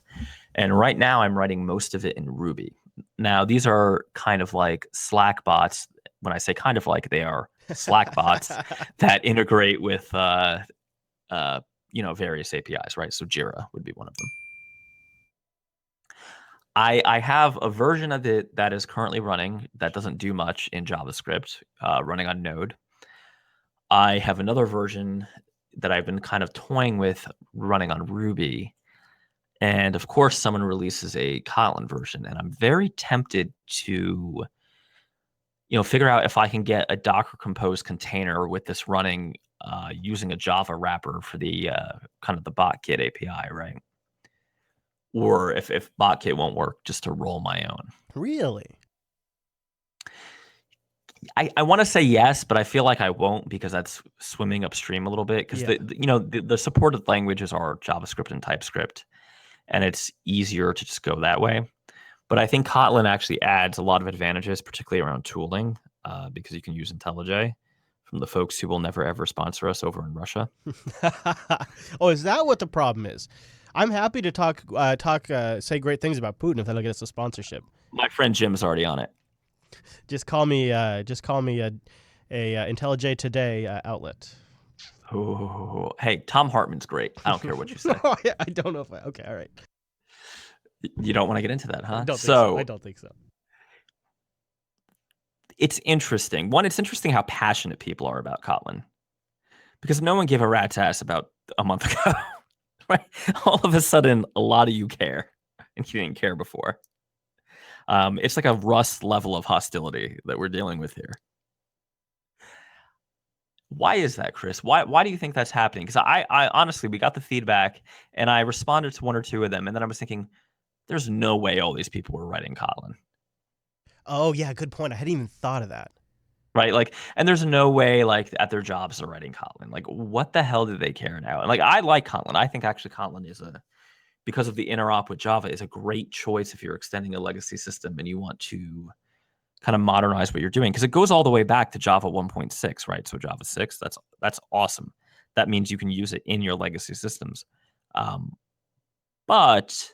and right now I'm writing most of it in Ruby. Now, these are kind of like Slack bots. When I say kind of like, they are Slack bots that integrate with various APIs, right? So Jira would be one of them. I have a version of it that is currently running that doesn't do much in JavaScript, running on Node. I have another version that I've been kind of toying with running on Ruby. And of course, someone releases a Kotlin version, and I'm very tempted to figure out if I can get a Docker Compose container with this running using a Java wrapper for the kind of the BotKit API, right? Or if BotKit won't work, just to roll my own. Really? I want to say yes, but I feel like I won't because that's swimming upstream a little bit. Because the supported languages are JavaScript and TypeScript, and it's easier to just go that way. But I think Kotlin actually adds a lot of advantages, particularly around tooling, because you can use IntelliJ from the folks who will never ever sponsor us over in Russia. Oh, is that what the problem is? I'm happy to say great things about Putin if that'll get us a sponsorship. My friend Jim's already on it. Just call me a IntelliJ Today outlet. Oh, hey, Tom Hartman's great. I don't care what you say. I don't know if okay, all right. You don't want to get into that, huh? I don't think so. It's interesting. One, it's interesting how passionate people are about Kotlin, because no one gave a rat's ass about a month ago. Right? All of a sudden, a lot of you care, and you didn't care before. It's like a Rust level of hostility that we're dealing with here. Why is that, Chris? Why do you think that's happening? Because I honestly, we got the feedback, and I responded to one or two of them, and then I was thinking, there's no way all these people were writing Kotlin. Oh, yeah, good point. I hadn't even thought of that. right? Like, and there's no way like at their jobs they're writing Kotlin. Like, what the hell do they care now? And like, I like Kotlin. I think actually Kotlin is because of the interop with Java, is a great choice if you're extending a legacy system and you want to kind of modernize what you're doing, because it goes all the way back to Java 1.6, right? So Java 6, that's awesome. That means you can use it in your legacy systems. But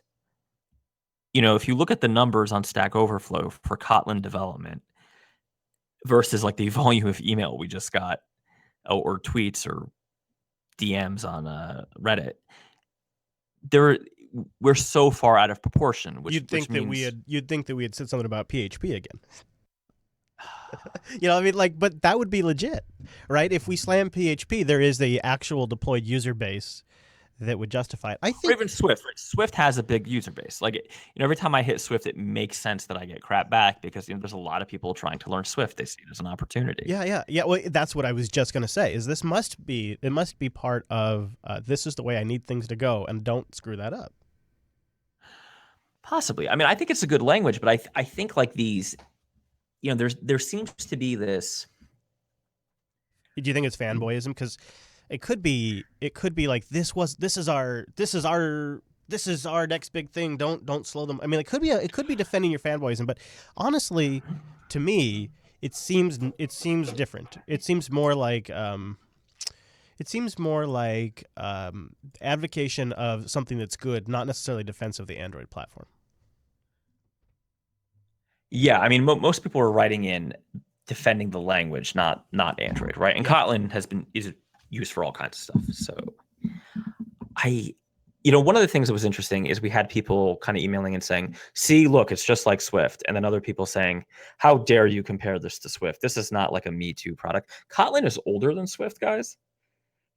if you look at the numbers on Stack Overflow for Kotlin development versus like the volume of email we just got, or tweets or DMs on Reddit, we're so far out of proportion. Which you'd think which that means, you'd think that we had said something about PHP again. I mean, like, but that would be legit, right? If we slam PHP, there is the actual deployed user base that would justify it. I think, or even Swift. Right? Swift has a big user base. Like, every time I hit Swift, it makes sense that I get crap back because there's a lot of people trying to learn Swift. They see it as an opportunity. Yeah. Well, that's what I was just gonna say. Is it must be part of this is the way I need things to go, and don't screw that up. Possibly. I mean, I think it's a good language, but I think like these, there seems to be this. Do you think it's fanboyism? Because it could be like this is our next big thing. Don't slow them. I mean, it could be defending your fanboyism, but honestly, to me, it seems different. It seems more like advocation of something that's good, not necessarily defense of the Android platform. Yeah, I mean, most people are writing in defending the language, not Android, right? And Kotlin is used for all kinds of stuff. So one of the things that was interesting is we had people kind of emailing and saying, see, look, it's just like Swift. And then other people saying, how dare you compare this to Swift? This is not like a Me Too product. Kotlin is older than Swift, guys.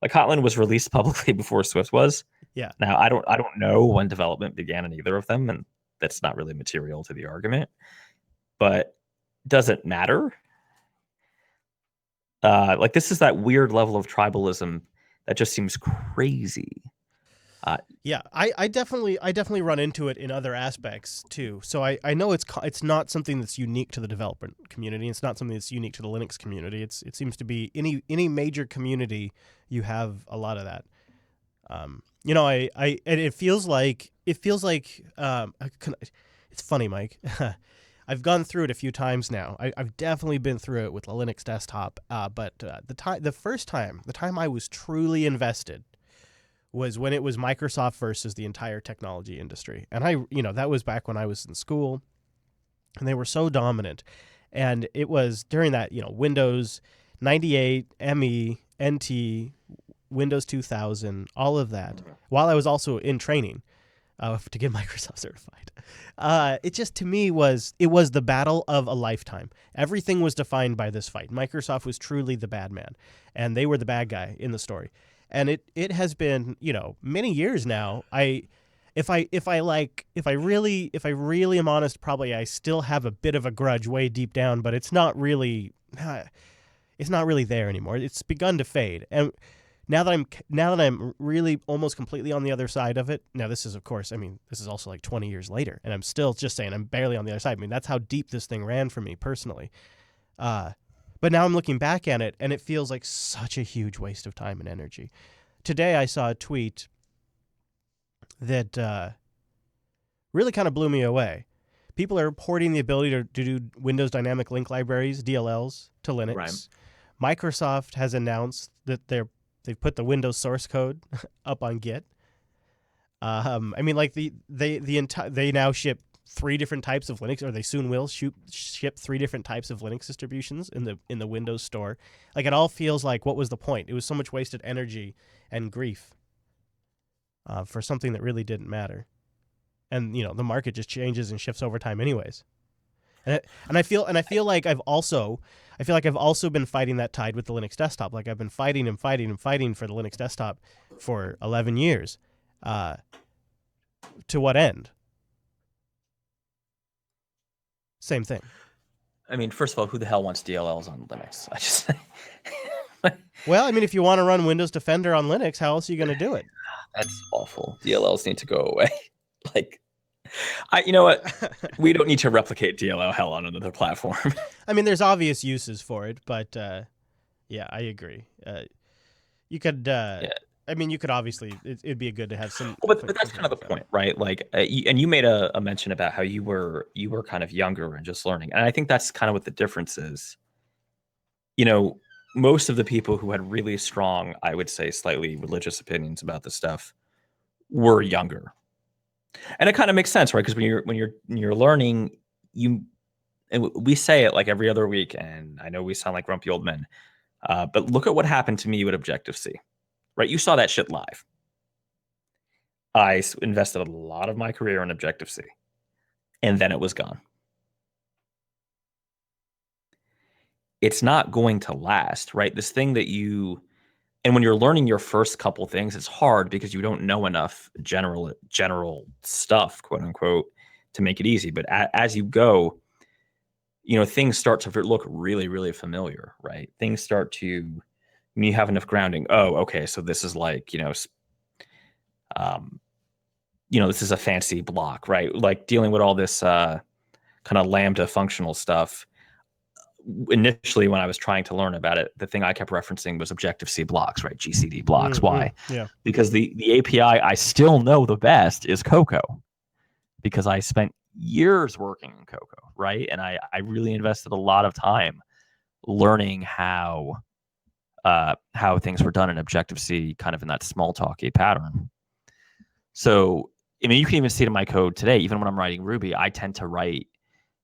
Like, Kotlin was released publicly before Swift was. Yeah. Now, I don't know when development began in either of them, and that's not really material to the argument. But does it matter? Like, this is that weird level of tribalism that just seems crazy. Yeah, I definitely run into it in other aspects too. So I know it's not something that's unique to the developer community. It's not something that's unique to the Linux community. It seems to be any major community, you have a lot of that. And it feels like it's funny, Mike. I've gone through it a few times now. I've definitely been through it with the Linux desktop. But the first time I was truly invested was when it was Microsoft versus the entire technology industry. And that was back when I was in school, and they were so dominant. And it was during that, Windows 98, ME, NT, Windows 2000, all of that, while I was also in training to get Microsoft certified. It just, to me, was the battle of a lifetime. Everything was defined by this fight. Microsoft was truly the bad man, and they were the bad guy in the story. And it has been, many years now. If I really am honest, probably I still have a bit of a grudge way deep down, but it's not really there anymore. It's begun to fade. And now that I'm really almost completely on the other side of it. Now, this is, of course, this is also like 20 years later, and I'm still just saying I'm barely on the other side. That's how deep this thing ran for me personally. But now I'm looking back at it, and it feels like such a huge waste of time and energy. Today I saw a tweet that really kind of blew me away. People are porting the ability to do Windows Dynamic Link Libraries, DLLs, to Linux. Right. Microsoft has announced that they've put the Windows source code up on Git. They now ship 3 different types of Linux, or they soon will ship 3 different types of Linux distributions in the Windows Store. Like, it all feels like, what was the point? It was so much wasted energy and grief for something that really didn't matter. And the market just changes and shifts over time, anyways. And I feel like I've also been fighting that tide with the Linux desktop. Like, I've been fighting for the Linux desktop for 11 years. To what end? Same thing. First of all, who the hell wants DLLs on Linux? Well, if you want to run Windows Defender on Linux, how else are you going to do it? That's awful. DLLs need to go away. Like, You know what? We don't need to replicate DLL hell on another platform. I mean, there's obvious uses for it, but yeah, I agree. You could, Yeah. I mean, you could obviously, it'd be good to have some. Well, but that's kind of the point, right? Like, and you made a mention about how you were kind of younger and just learning, and I think that's kind of what the difference is. You know, most of the people who had really strong, I would say, slightly religious opinions about this stuff were younger, and it kind of makes sense, right? Because when you're learning, you and we say it like every other week, and I know we sound like grumpy old men, but look at what happened to me with Objective C, right? You saw that shit live. I invested a lot of my career in Objective C, and then it was gone. It's not going to last, right? This thing that and when you're learning your first couple things, it's hard because you don't know enough general stuff, quote unquote, to make it easy. But as you go, things start to look really, really familiar, right? Things start to, when you have enough grounding. Oh, okay, so this is like, this is a fancy block, right? Like dealing with all this kind of Lambda functional stuff. Initially, when I was trying to learn about it, the thing I kept referencing was Objective C blocks, right? GCD blocks. Why? Yeah. Because the API I still know the best is Cocoa, because I spent years working in Cocoa, right? And I really invested a lot of time learning how things were done in Objective C, kind of in that small talky pattern. So, I mean, you can even see it in my code today. Even when I'm writing Ruby, I tend to write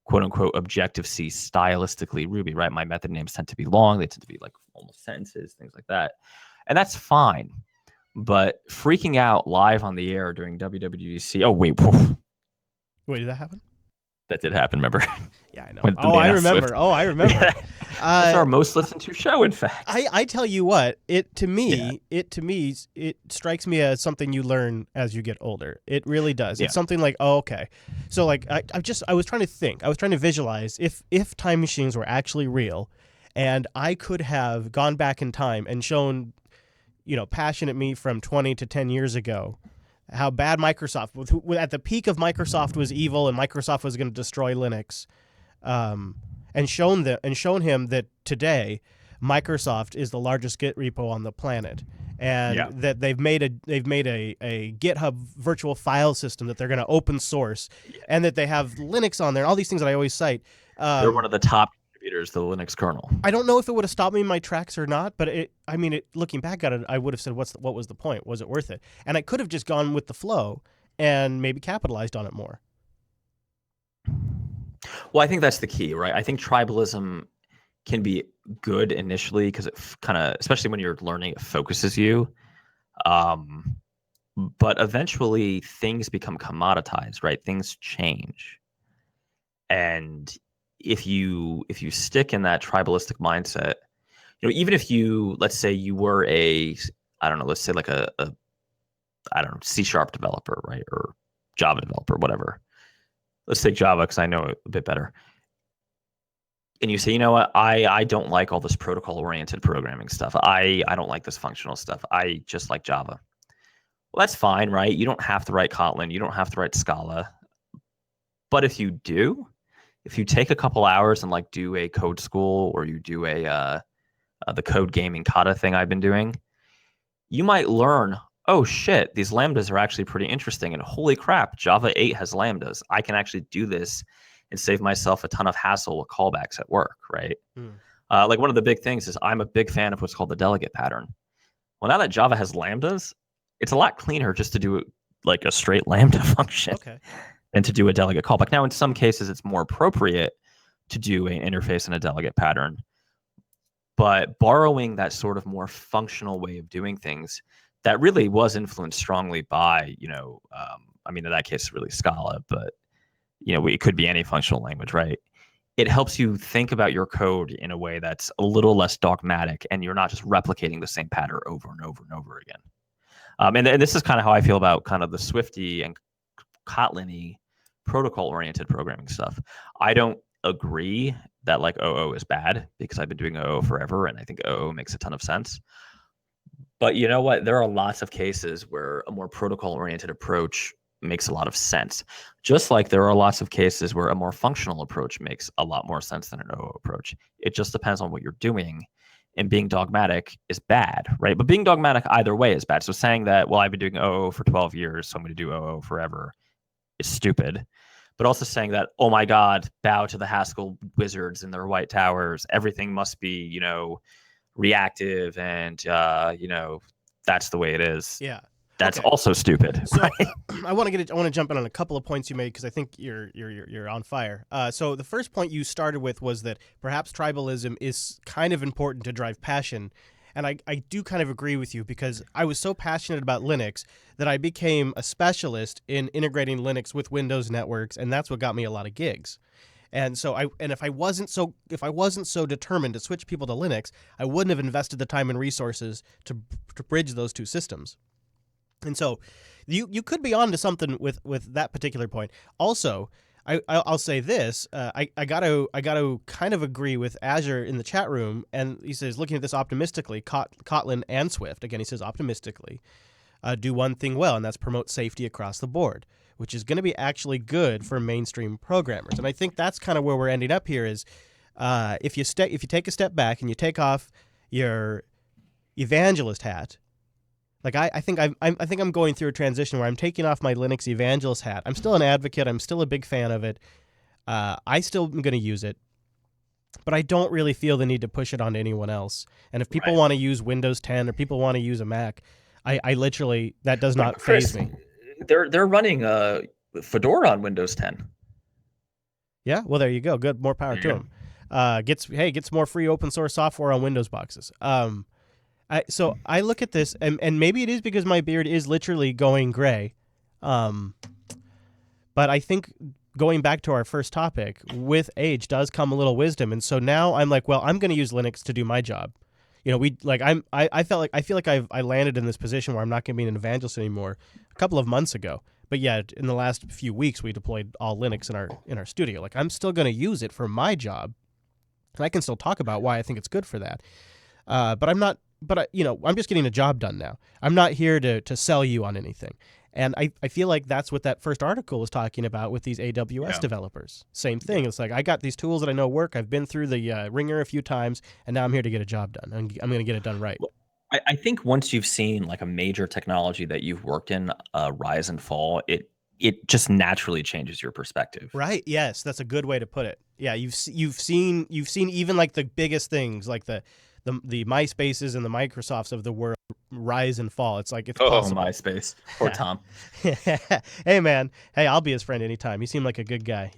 quote unquote Objective C stylistically Ruby, right? My method names tend to be long. They tend to be like almost sentences, things like that. And that's fine. But freaking out live on the air during WWDC. Oh, wait. Wait, did that happen? That did happen, remember? Yeah, I know. I remember. I remember. Yeah. That's our most listened to show, in fact. I tell you what, it strikes me as something you learn as you get older. It really does. Yeah. It's something like, oh, okay. So like I was trying to think. I was trying to visualize if time machines were actually real, and I could have gone back in time and shown, passionate me from 20 to 10 years ago, how bad Microsoft, at the peak of Microsoft, was evil and Microsoft was going to destroy Linux, and shown him that today Microsoft is the largest Git repo on the planet, and that they've made a GitHub virtual file system that they're going to open source, and that they have Linux on there, and all these things that I always cite. They're one of the top contributors to the Linux kernel. I don't know if it would have stopped me in my tracks or not, but looking back at it, I would have said, what was the point? Was it worth it? And I could have just gone with the flow and maybe capitalized on it more. Well, I think that's the key, right? I think tribalism can be good initially because it kind of, especially when you're learning, it focuses you. But eventually things become commoditized, right? Things change. And if you stick in that tribalistic mindset, even if you, let's say you were let's say like a C# developer, right? Or Java developer, whatever. Let's take Java because I know it a bit better. And you say, you know what, I don't like all this protocol-oriented programming stuff. I don't like this functional stuff. I just like Java. Well, that's fine, right? You don't have to write Kotlin. You don't have to write Scala. But if you do, if you take a couple hours and like do a code school, or you do the code gaming kata thing I've been doing, you might learn, oh shit, these lambdas are actually pretty interesting. And holy crap, Java 8 has lambdas. I can actually do this and save myself a ton of hassle with callbacks at work, right? Like one of the big things is I'm a big fan of what's called the delegate pattern. Well, now that Java has lambdas, it's a lot cleaner just to do like a straight lambda function than to do a delegate callback. Now, in some cases, it's more appropriate to do an interface and a delegate pattern. But borrowing that sort of more functional way of doing things that really was influenced strongly by, in that case, really Scala, but, it could be any functional language, right? It helps you think about your code in a way that's a little less dogmatic, and you're not just replicating the same pattern over and over and over again. And this is kind of how I feel about kind of the Swifty and Kotlin-y protocol-oriented programming stuff. I don't agree that like OO is bad, because I've been doing OO forever, and I think OO makes a ton of sense. But you know what? There are lots of cases where a more protocol-oriented approach makes a lot of sense. Just like there are lots of cases where a more functional approach makes a lot more sense than an OO approach. It just depends on what you're doing. And being dogmatic is bad, right? But being dogmatic either way is bad. So saying that, well, I've been doing OO for 12 years, so I'm going to do OO forever is stupid. But also saying that, oh my God, bow to the Haskell wizards and their white towers. Everything must be, reactive and, that's the way it is. Yeah. That's Okay. also stupid. So right? I want to jump in on a couple of points you made because I think you're on fire. So the first point you started with was that perhaps tribalism is kind of important to drive passion. And I do kind of agree with you because I was so passionate about Linux that I became a specialist in integrating Linux with Windows networks, and that's what got me a lot of gigs. And so if I wasn't so determined to switch people to Linux, I wouldn't have invested the time and resources to bridge those two systems. And so you could be on to something with that particular point. Also, I'll say this. I got to kind of agree with Azure in the chat room, and he says, looking at this optimistically, Kotlin and Swift, again, he says optimistically, do one thing well, and that's promote safety across the board, which is going to be actually good for mainstream programmers. And I think that's kind of where we're ending up here is if you take a step back and you take off your evangelist hat. Like I think I'm going through a transition where I'm taking off my Linux evangelist hat. I'm still an advocate. I'm still a big fan of it. I still am going to use it, but I don't really feel the need to push it onto anyone else. And if people want to use Windows 10 or people want to use a Mac, I literally that does not faze me. They're running Fedora on Windows 10. Yeah, well there you go. Good, more power to them. Gets more free open source software on Windows boxes. So I look at this, and maybe it is because my beard is literally going gray. But I think going back to our first topic, with age does come a little wisdom. And so now I'm like, well, I'm going to use Linux to do my job. I feel like I landed in this position where I'm not going to be an evangelist anymore a couple of months ago. But yeah, in the last few weeks, we deployed all Linux in our studio. Like I'm still going to use it for my job, and I can still talk about why I think it's good for that. But I'm not. But I'm just getting a job done now. I'm not here to sell you on anything. And I feel like that's what that first article was talking about with these AWS developers. Same thing. It's like I got these tools that I know work. I've been through the ringer a few times, and now I'm here to get a job done. I'm going to get it done right. Well, I think once you've seen like a major technology that you've worked in rise and fall, it just naturally changes your perspective. Right. Yes, that's a good way to put it. Yeah, you've seen even like the biggest things like the MySpaces and the Microsofts of the world rise and fall. It's like it's possible. MySpace. Poor Tom. Hey, man. Hey, I'll be his friend anytime. He seemed like a good guy.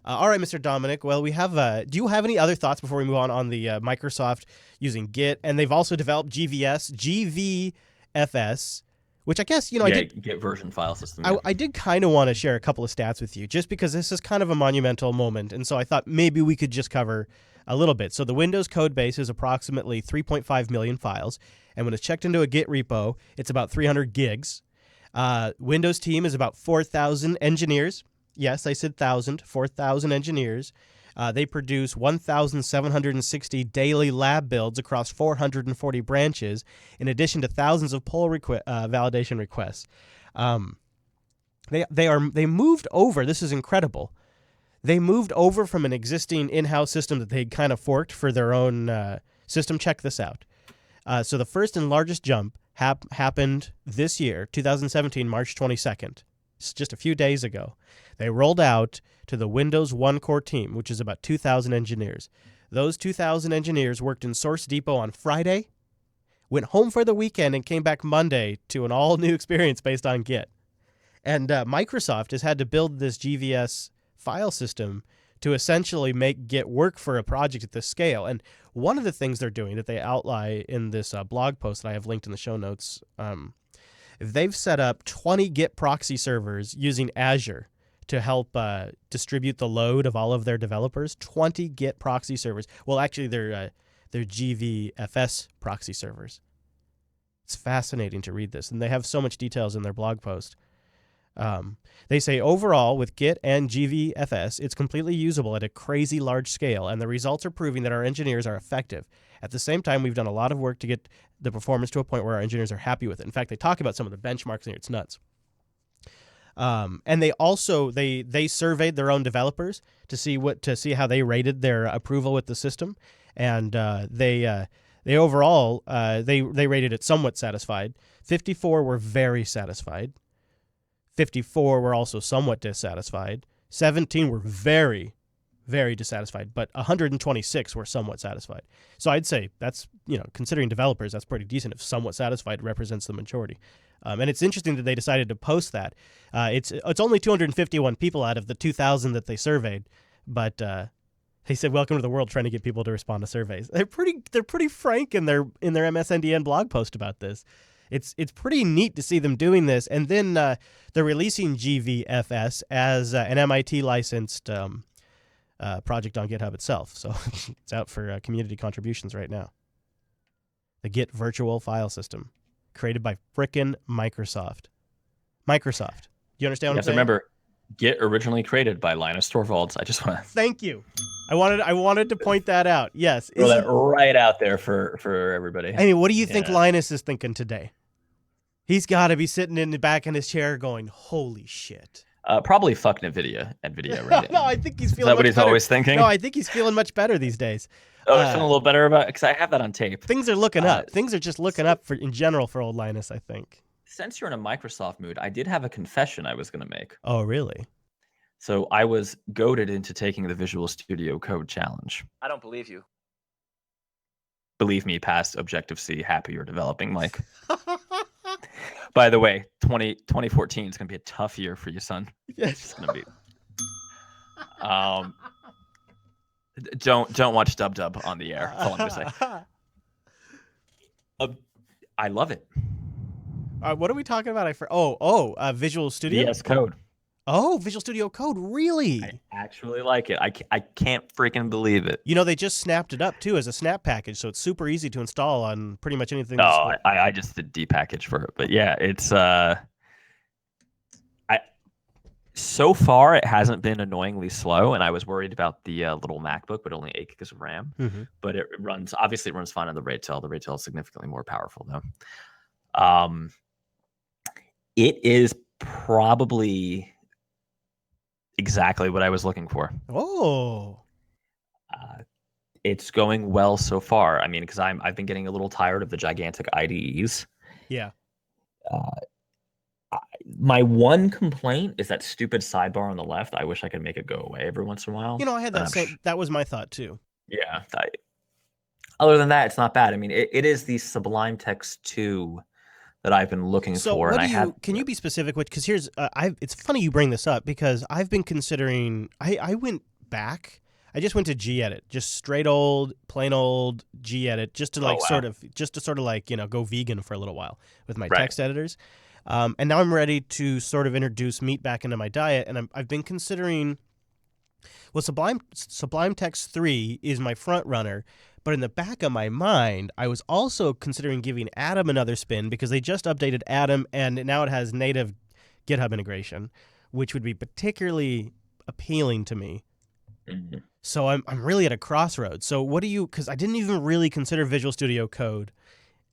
All right, Mr. Dominic. Well, we have. Do you have any other thoughts before we move on the Microsoft using Git? And they've also developed GVFS, which I guess, I did Git version file system. I did kind of want to share a couple of stats with you just because this is kind of a monumental moment. And so I thought maybe we could just cover a little bit. So the Windows code base is approximately 3.5 million files. And when it's checked into a Git repo, it's about 300 gigs. Windows team is about 4,000 engineers. Yes, I said 4,000 engineers. They produce 1,760 daily lab builds across 440 branches, in addition to thousands of pull validation requests. They moved over. This is incredible. They moved over from an existing in-house system that they'd kind of forked for their own system. Check this out. So the first and largest jump happened this year, 2017, March 22nd. It's just a few days ago. They rolled out to the Windows One core team, which is about 2,000 engineers. Those 2,000 engineers worked in Source Depot on Friday, went home for the weekend, and came back Monday to an all-new experience based on Git. And Microsoft has had to build this GVS file system to essentially make Git work for a project at this scale. And one of the things they're doing that they outline in this blog post that I have linked in the show notes, they've set up 20 Git proxy servers using Azure to help distribute the load of all of their developers. 20 Git proxy servers. Well, actually, they're GVFS proxy servers. It's fascinating to read this, and they have so much details in their blog post. They say overall with Git and GVFS, it's completely usable at a crazy large scale, and the results are proving that our engineers are effective. At the same time, we've done a lot of work to get the performance to a point where our engineers are happy with it. In fact, they talk about some of the benchmarks here. It's nuts. And they also they surveyed their own developers to see how they rated their approval with the system, and they overall they rated it somewhat satisfied. 54 were very satisfied. 54 were also somewhat dissatisfied. 17 were very, very dissatisfied, but 126 were somewhat satisfied. So I'd say that's, considering developers, that's pretty decent if somewhat satisfied represents the majority. And it's interesting that they decided to post that. It's only 251 people out of the 2,000 that they surveyed, but they said, "Welcome to the world," trying to get people to respond to surveys. They're pretty frank in their MSNDN blog post about this. It's pretty neat to see them doing this, and then they're releasing GVFS as an MIT licensed project on GitHub itself. So it's out for community contributions right now. The Git virtual file system, created by frickin' Microsoft. Microsoft. You understand what I'm saying? Remember, Git originally created by Linus Torvalds. I just want to thank you. I wanted to point that out. Yes. Throw that right out there for everybody. I mean, what do you think Linus is thinking today? He's got to be sitting in the back in his chair going, "Holy shit." Probably fuck NVIDIA right No, I think he's feeling Is that what he's always thinking? No, I think he's feeling much better these days. Oh, he's feeling a little better about it, because I have that on tape. Things are looking up. Things are just looking up in general for old Linus, I think. Since you're in a Microsoft mood, I did have a confession I was going to make. Oh, really? So I was goaded into taking the Visual Studio Code Challenge. I don't believe you. Believe me, past Objective-C, happy you're developing, Mike. By the way, 2014 is going to be a tough year for you, son. Yes. It's going to be. Don't watch Dub on the air. That's all I'm going to say. I love it. What are we talking about? Visual Studio? VS Code. Oh, Visual Studio Code, really? I actually like it. I can't freaking believe it. They just snapped it up, too, as a snap package, so it's super easy to install on pretty much anything. No, I just did depackage for it. But yeah, it's... So far, it hasn't been annoyingly slow, and I was worried about the little MacBook, but only 8 gigs of RAM. Mm-hmm. But it runs fine on the RAID-TEL. The RAID-TEL is significantly more powerful, though. It is probably exactly what I was looking for. Oh. It's going well so far. I mean, because I've been getting a little tired of the gigantic IDEs. Yeah. My one complaint is that stupid sidebar on the left. I wish I could make it go away every once in a while. I had that that was my thought too. Yeah. Other than that, it's not bad. I mean, it is the Sublime Text 2 that I've been looking for. Can you be specific? Because here's, it's funny you bring this up, because I've been considering, I went back. I just went to gedit, just straight plain old gedit, just to go vegan for a little while with my text editors. And now I'm ready to sort of introduce meat back into my diet, and I've been considering. Well, Sublime Text 3 is my front runner, but in the back of my mind, I was also considering giving Atom another spin, because they just updated Atom, and now it has native GitHub integration, which would be particularly appealing to me. Mm-hmm. So I'm really at a crossroads. So because I didn't even really consider Visual Studio Code,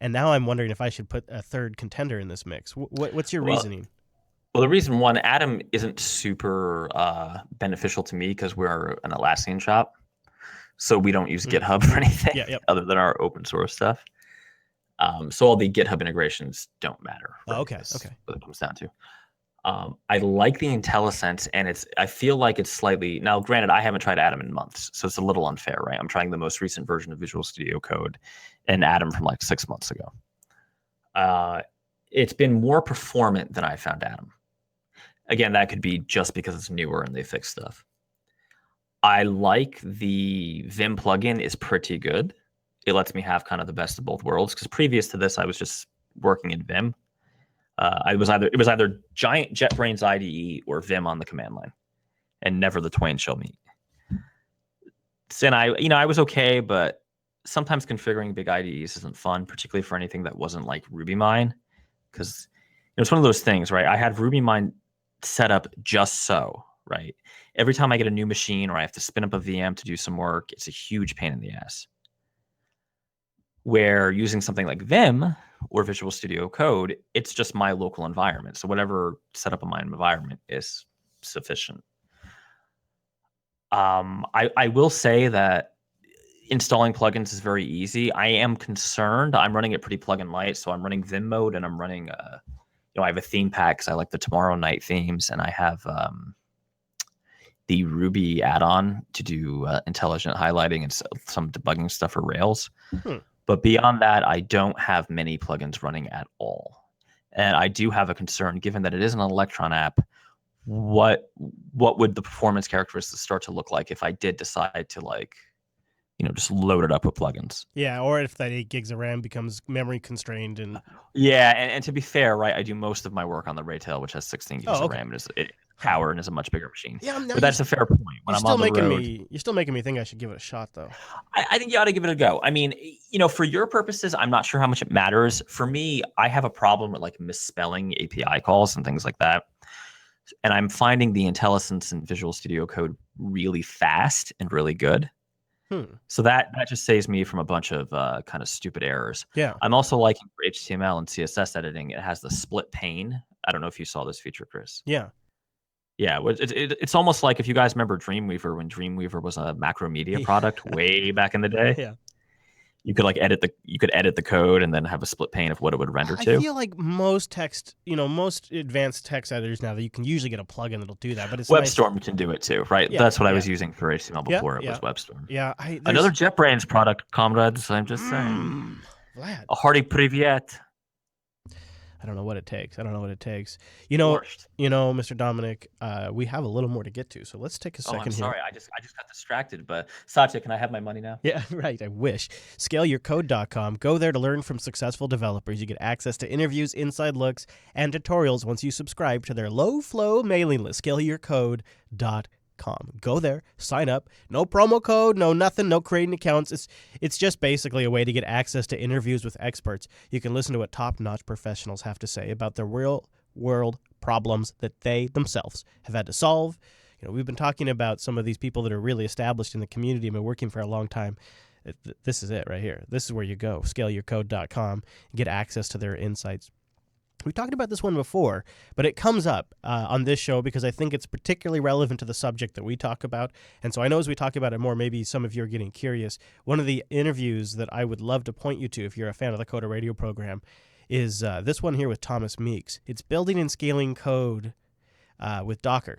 and now I'm wondering if I should put a third contender in this mix. What's your reasoning? Well, the reason one, Atom isn't super beneficial to me because we're an Atlassian shop, so we don't use GitHub for anything other than our open source stuff. So all the GitHub integrations don't matter. Right? Okay. That's what it comes down to. I like the IntelliSense, and I feel like it's slightly, now granted, I haven't tried Atom in months, so it's a little unfair, right? I'm trying the most recent version of Visual Studio Code and Atom from like 6 months ago. It's been more performant than I found Atom. Again, that could be just because it's newer and they fix stuff. I like the Vim plugin is pretty good. It lets me have kind of the best of both worlds, because previous to this, I was just working in Vim. It was either giant JetBrains IDE or Vim on the command line, and never the twain shall meet. And I was okay, but sometimes configuring big IDEs isn't fun, particularly for anything that wasn't like RubyMine, because it's one of those things, right? I had RubyMine set up just so, right? Every time I get a new machine or I have to spin up a VM to do some work, it's a huge pain in the ass. Where using something like Vim, or Visual Studio Code. It's just my local environment. So whatever setup in my environment is sufficient. I will say that installing plugins is very easy. I am concerned. I'm running it pretty plugin light, so I'm running Vim mode, and I'm running I have a theme pack because I like the Tomorrow Night themes, and I have the Ruby add-on to do intelligent highlighting and some debugging stuff for Rails. But beyond that, I don't have many plugins running at all. And I do have a concern, given that it is an Electron app. What would the performance characteristics start to look like if I did decide to just load it up with plugins? Yeah, or if that 8 gigs of RAM becomes memory constrained and yeah, and to be fair, right, I do most of my work on the Raytail, which has 16 gigs of RAM. Power and is a much bigger machine. Yeah, but that's a fair point. When I'm on the road, you're still making me think I should give it a shot, though. I think you ought to give it a go. I mean, for your purposes, I'm not sure how much it matters. For me, I have a problem with misspelling API calls and things like that. And I'm finding the IntelliSense and Visual Studio Code really fast and really good. So that just saves me from a bunch of kind of stupid errors. Yeah. I'm also liking for HTML and CSS editing. It has the split pane. I don't know if you saw this feature, Chris. Yeah. Yeah, it's almost like if you guys remember Dreamweaver, when Dreamweaver was a Macromedia product way back in the day. Yeah. You could edit the code and then have a split pane of what it would render to. I feel like most most advanced text editors now that you can usually get a plugin that'll do that, but it's WebStorm can do it too, right? Yeah, that's what I was using for HTML before. It was WebStorm. Yeah, another JetBrains product, comrades. I'm just saying. Vlad. A hearty privyet. I don't know what it takes. Mr. Dominic, we have a little more to get to, so let's take a second here. Sorry, I just got distracted. But Satya, can I have my money now? Yeah, right. I wish. ScaleYourCode.com. Go there to learn from successful developers. You get access to interviews, inside looks, and tutorials once you subscribe to their low-flow mailing list. ScaleYourCode.com. Go there, sign up. No promo code, no nothing, no creating accounts. It's just basically a way to get access to interviews with experts. You can listen to what top-notch professionals have to say about their real-world problems that they themselves have had to solve. We've been talking about some of these people that are really established in the community and been working for a long time. This is it right here. This is where you go, ScaleYourCode.com, and get access to their insights. We've talked about this one before, but it comes up on this show because I think it's particularly relevant to the subject that we talk about. And so I know as we talk about it more, maybe some of you are getting curious. One of the interviews that I would love to point you to if you're a fan of the Coda Radio program is this one here with Thomas Meeks. It's building and scaling code with Docker.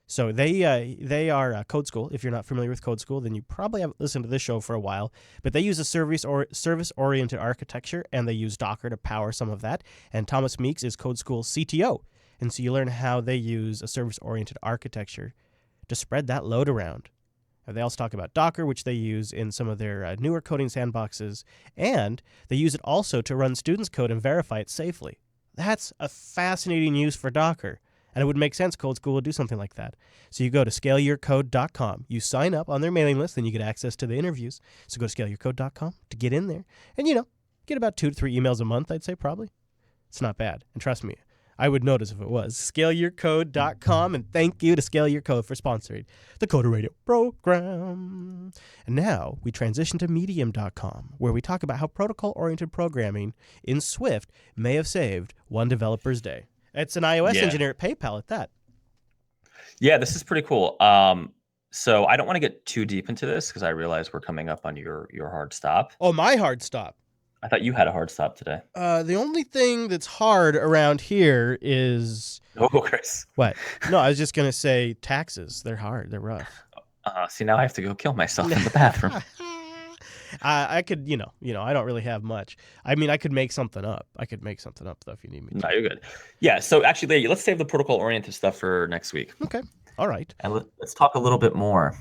So they are Code School. If you're not familiar with Code School, then you probably haven't listened to this show for a while. But they use a service-oriented architecture, and they use Docker to power some of that. And Thomas Meeks is Code School's CTO. And so you learn how they use a service-oriented architecture to spread that load around. They also talk about Docker, which they use in some of their newer coding sandboxes. And they use it also to run students' code and verify it safely. That's a fascinating use for Docker. And it would make sense Code School would do something like that. So you go to ScaleYourCode.com. You sign up on their mailing list, then you get access to the interviews. So go to ScaleYourCode.com to get in there. And, get about 2 to 3 emails a month, I'd say, probably. It's not bad. And trust me, I would notice if it was. ScaleYourCode.com. And thank you to Scale Your Code for sponsoring the Coda Radio program. And now we transition to Medium.com, where we talk about how protocol-oriented programming in Swift may have saved one developer's day. It's an iOS engineer at PayPal at that. Yeah, this is pretty cool. So I don't want to get too deep into this because I realize we're coming up on your hard stop. Oh, my hard stop. I thought you had a hard stop today. The only thing that's hard around here is... Oh, Chris. What? No, I was just going to say taxes. They're hard. They're rough. See, now I have to go kill myself in the bathroom. I could, I don't really have much. I mean, I could make something up. Though, if you need me to. No, you're good. Yeah, so actually, let's save the protocol-oriented stuff for next week. Okay. All right. And let's talk a little bit more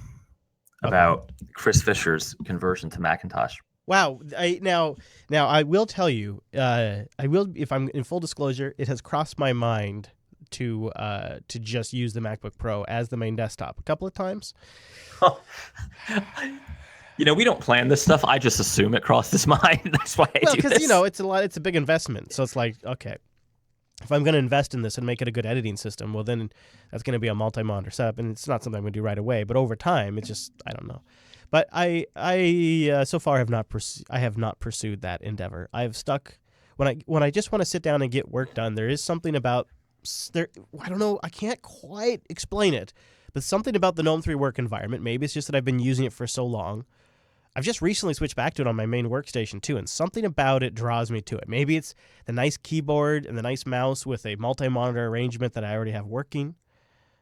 about Chris Fisher's conversion to Macintosh. Wow. Now I will tell you, if I'm in full disclosure, it has crossed my mind to just use the MacBook Pro as the main desktop a couple of times. We don't plan this stuff. I just assume it crossed his mind. That's why I do this. Because it's a big investment. So it's like, okay, if I'm going to invest in this and make it a good editing system, well, then that's going to be a multi-monitor setup, and it's not something I'm going to do right away. But over time, it's just, I don't know. But I so far have not pursued that endeavor. I have stuck when I just want to sit down and get work done, there is something about there. I don't know. I can't quite explain it, but something about the GNOME 3 work environment. Maybe it's just that I've been using it for so long. I've just recently switched back to it on my main workstation too, and something about it draws me to it. Maybe it's the nice keyboard and the nice mouse with a multi-monitor arrangement that I already have working.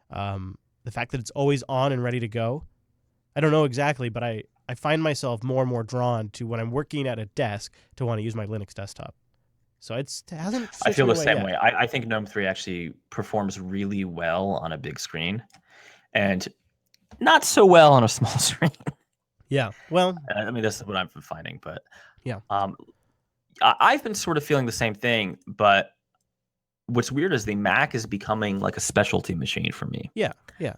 The fact that it's always on and ready to go. I don't know exactly, but I find myself more and more drawn to when I'm working at a desk to want to use my Linux desktop. So it hasn't. I feel the same yet. way. I think GNOME 3 actually performs really well on a big screen, and not so well on a small screen. Yeah, well, I mean, this is what I'm finding, but yeah. I've been sort of feeling the same thing, but what's weird is the Mac is becoming like a specialty machine for me. Yeah.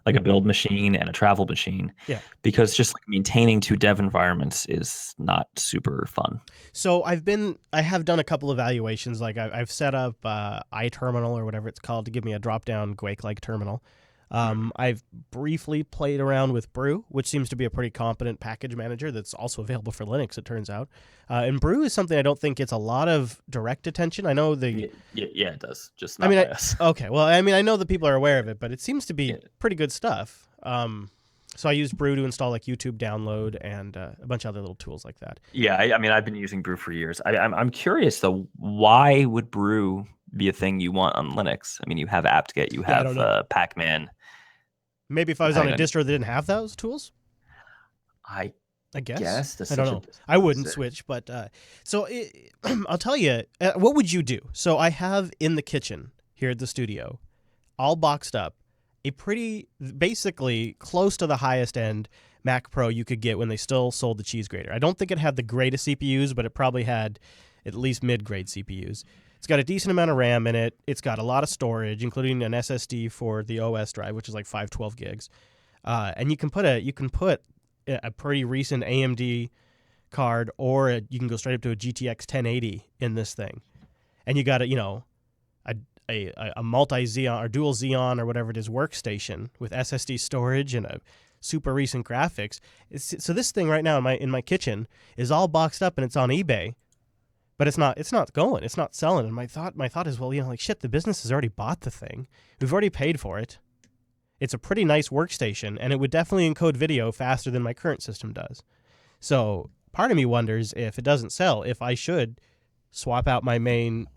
Like a build machine and a travel machine. Yeah. Because just like maintaining 2 dev environments is not super fun. So I have done a couple evaluations. Like I've set up iTerminal or whatever it's called to give me a drop-down Quake-like terminal. I've briefly played around with Brew, which seems to be a pretty competent package manager that's also available for Linux, it turns out. And Brew is something I don't think gets a lot of direct attention. I know Yeah, it does. Just not by us. Okay, well, I mean, I know that people are aware of it, but it seems to be pretty good stuff. So I used Brew to install like YouTube download and a bunch of other little tools like that. Yeah, I mean, I've been using Brew for years. I'm curious though, why would Brew be a thing you want on Linux? I mean, you have apt-get, you have Pacman. Maybe if I was on a distro that didn't have those tools? I guess. I don't know. I wouldn't switch, but I'll tell you, what would you do? So I have in the kitchen here at the studio, all boxed up, a pretty, basically close to the highest end Mac Pro you could get when they still sold the cheese grater. I don't think it had the greatest CPUs, but it probably had at least mid-grade CPUs. It's got a decent amount of RAM in it. It's got a lot of storage, including an SSD for the OS drive, which is like 512 gigs. And you can put a pretty recent AMD card, or you can go straight up to a GTX 1080 in this thing. And you got a multi-Xeon or dual Xeon or whatever it is workstation with SSD storage and a super recent graphics. So this thing right now in my kitchen is all boxed up and it's on eBay. But it's not going. It's not selling. And my thought is, well, like shit, the business has already bought the thing. We've already paid for it. It's a pretty nice workstation, and it would definitely encode video faster than my current system does. So part of me wonders if it doesn't sell, if I should swap out my main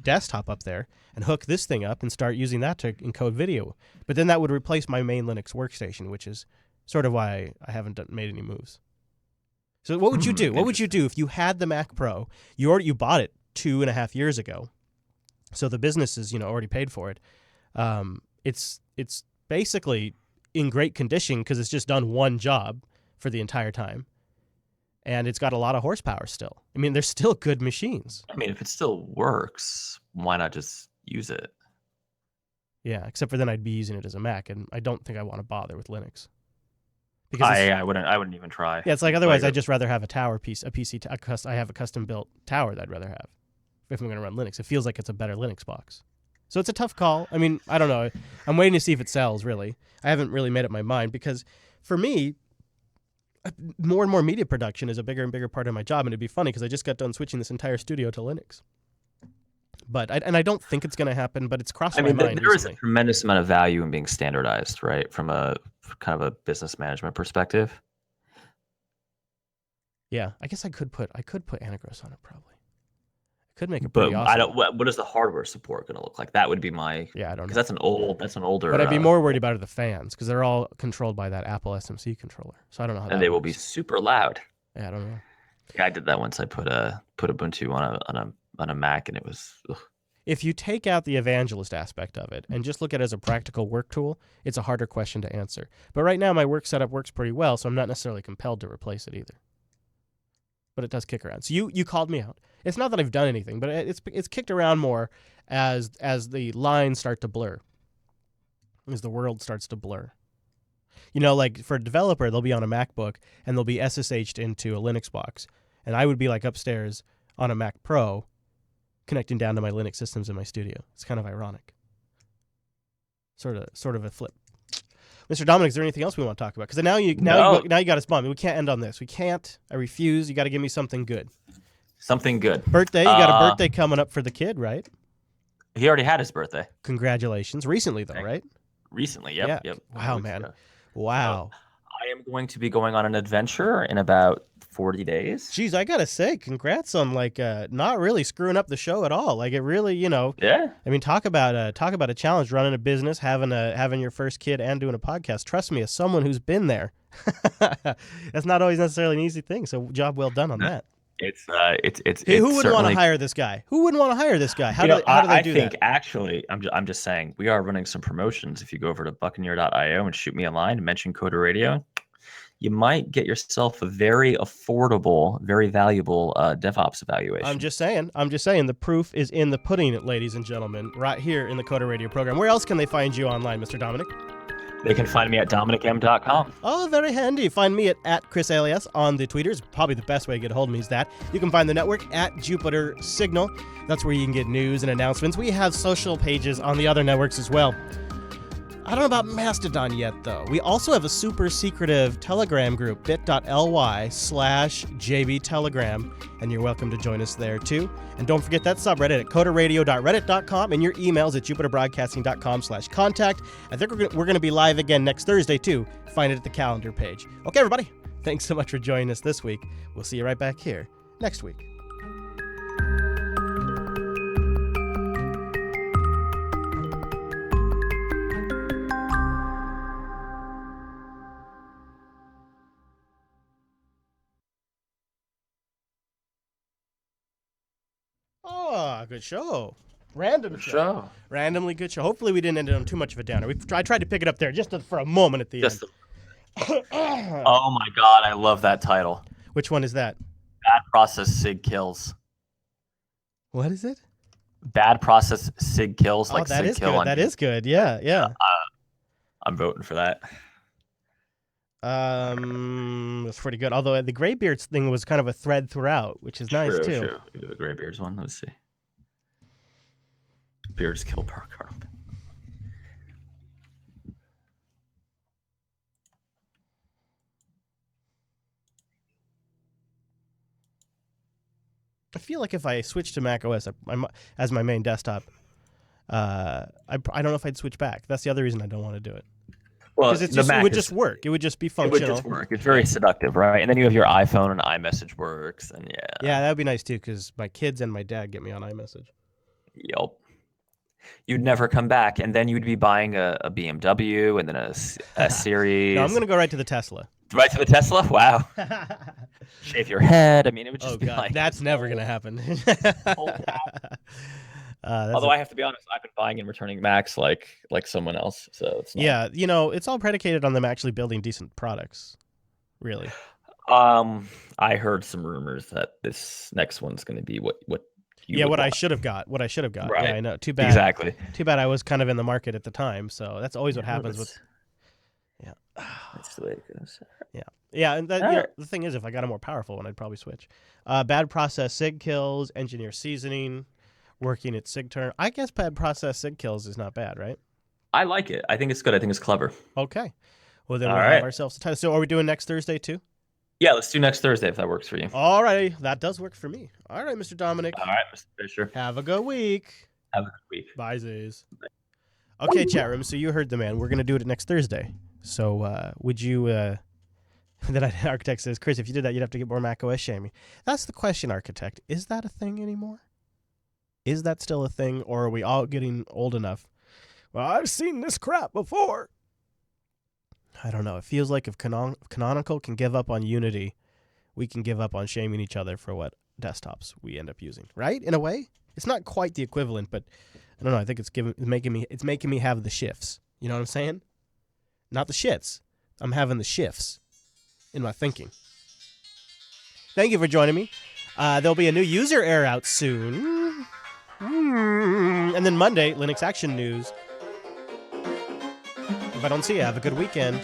desktop up there and hook this thing up and start using that to encode video. But then that would replace my main Linux workstation, which is sort of why I haven't made any moves. So what would you do? What would you do if you had the Mac Pro? You bought it 2.5 years ago, so the business is already paid for it. It's basically in great condition because it's just done one job for the entire time, and it's got a lot of horsepower still. I mean, they're still good machines. I mean, if it still works, why not just use it? Yeah, except for then I'd be using it as a Mac, and I don't think I want to bother with Linux. Because I wouldn't even try. Yeah, it's like otherwise I'd just rather have a tower piece, a PC. I have a custom built tower that I'd rather have if I'm going to run Linux. It feels like it's a better Linux box. So it's a tough call. I mean, I don't know. I'm waiting to see if it sells. Really, I haven't really made up my mind because for me, more and more media production is a bigger and bigger part of my job, and it'd be funny because I just got done switching this entire studio to Linux. But I don't think it's going to happen, but it's crossed my mind. There is a tremendous amount of value in being standardized, right? From a kind of a business management perspective. Yeah, I guess I could put Anagros on it probably. I could make it pretty awesome. I don't. What is the hardware support going to look like? That would be my. Yeah, I don't know. Because that's an older. But I'd be more worried about the fans because they're all controlled by that Apple SMC controller. So I don't know how. And they will be super loud. Yeah, I don't know. Yeah, I did that once. I put Ubuntu on a Mac, and it was. Ugh. If you take out the evangelist aspect of it and just look at it as a practical work tool, it's a harder question to answer. But right now, my work setup works pretty well, so I'm not necessarily compelled to replace it either. But it does kick around. So you called me out. It's not that I've done anything, but it's kicked around more as the lines start to blur, as the world starts to blur. Like for a developer, they'll be on a MacBook and they'll be SSH'd into a Linux box, and I would be like upstairs on a Mac Pro, connecting down to my Linux systems in my studio. It's kind of ironic. Sort of a flip. Mr. Dominic, is there anything else we want to talk about? Because now you got us bummed. We can't end on this. We can't. I refuse. You got to give me something good. Something good. Birthday? You got a birthday coming up for the kid, right? He already had his birthday. Congratulations. Recently, though, right? Recently, yep. Wow, man. Wow. So, I am going to be going on an adventure in about 40 days. Jeez, I gotta say, congrats on not really screwing up the show at all. Like it really, Yeah. I mean, talk about a challenge, running a business, having your first kid, and doing a podcast. Trust me, as someone who's been there, that's not always necessarily an easy thing. So, job well done on that. It's Hey, who wouldn't want to hire this guy? Who wouldn't want to hire this guy? How do they do that? I think actually, I'm just saying, we are running some promotions. If you go over to buccaneer.io and shoot me a line and mention Coda Radio, you might get yourself a very affordable, very valuable DevOps evaluation. I'm just saying. The proof is in the pudding, ladies and gentlemen, right here in the Coda Radio program. Where else can they find you online, Mr. Dominic? They can find me at dominicm.com. Oh, very handy. Find me at Chris Alias on the tweeters. Probably the best way to get a hold of me is that. You can find the network at Jupiter Signal. That's where you can get news and announcements. We have social pages on the other networks as well. I don't know about Mastodon yet, though. We also have a super secretive Telegram group, bit.ly/JBTelegram, and you're welcome to join us there, too. And don't forget that subreddit at codaradio.reddit.com and your emails at jupiterbroadcasting.com/contact. I think we're going to be live again next Thursday, too. Find it at the calendar page. Okay, everybody. Thanks so much for joining us this week. We'll see you right back here next week. Oh, good show. Random show. Randomly good show. Hopefully we didn't end it on too much of a downer. I tried to pick it up there just for a moment at the end. Oh my God, I love that title. Which one is that? Bad Process Sig Kills. What is it? Bad Process Sig Kills. Like that Sig is Kill good. That is good. Yeah. I'm voting for that. That's pretty good. Although the Graybeards thing was kind of a thread throughout, which is nice too. True. The Graybeards one. Let's see. Beards kill Parker. I feel like if I switch to Mac OS as my main desktop, I don't know if I'd switch back. That's the other reason I don't want to do it. Well, it would just work. It would just be functional. It would just work. It's very seductive, right? And then you have your iPhone and iMessage works, and yeah. Yeah, that would be nice too, because my kids and my dad get me on iMessage. Yep. You'd never come back, and then you'd be buying a BMW and then a Series. No, I'm going to go right to the Tesla. Right to the Tesla? Wow. Shave your head. I mean, it would just be like... That's never going to happen. Although I have to be honest, I've been buying and returning Macs like someone else. So it's not... Yeah, it's all predicated on them actually building decent products, really. I heard some rumors that this next one's going to be what I should have got. Right. Yeah, I know. Too bad. Exactly. Too bad I was kind of in the market at the time. So that's always what happens with. Yeah. That's the way it goes. Yeah. Yeah. And the thing is, if I got a more powerful one, I'd probably switch. Bad Process Sig Kills, Engineer Seasoning, working at SigTurn. I guess Bad Process Sig Kills is not bad, right? I like it. I think it's good. I think it's clever. Okay. Well, then we'll have ourselves a title. So are we doing next Thursday too? Yeah, let's do next Thursday if that works for you. All right. That does work for me. All right, Mr. Dominic. All right, Mr. Fisher. Have a good week. Have a good week. Bye, Zays. Okay, chat room. So you heard the man. We're going to do it next Thursday. So would you... Architect says, Chris, if you did that, you'd have to get more macOS shaming. That's the question, Architect. Is that a thing anymore? Is that still a thing, or are we all getting old enough? Well, I've seen this crap before. I don't know. It feels like if Canonical can give up on Unity, we can give up on shaming each other for what desktops we end up using, right? In a way, it's not quite the equivalent, but I don't know. I think it's making me have the shifts. You know what I'm saying? Not the shits. I'm having the shifts in my thinking. Thank you for joining me. There'll be a new user error out soon, and then Monday, Linux Action News. If I don't see you, have a good weekend.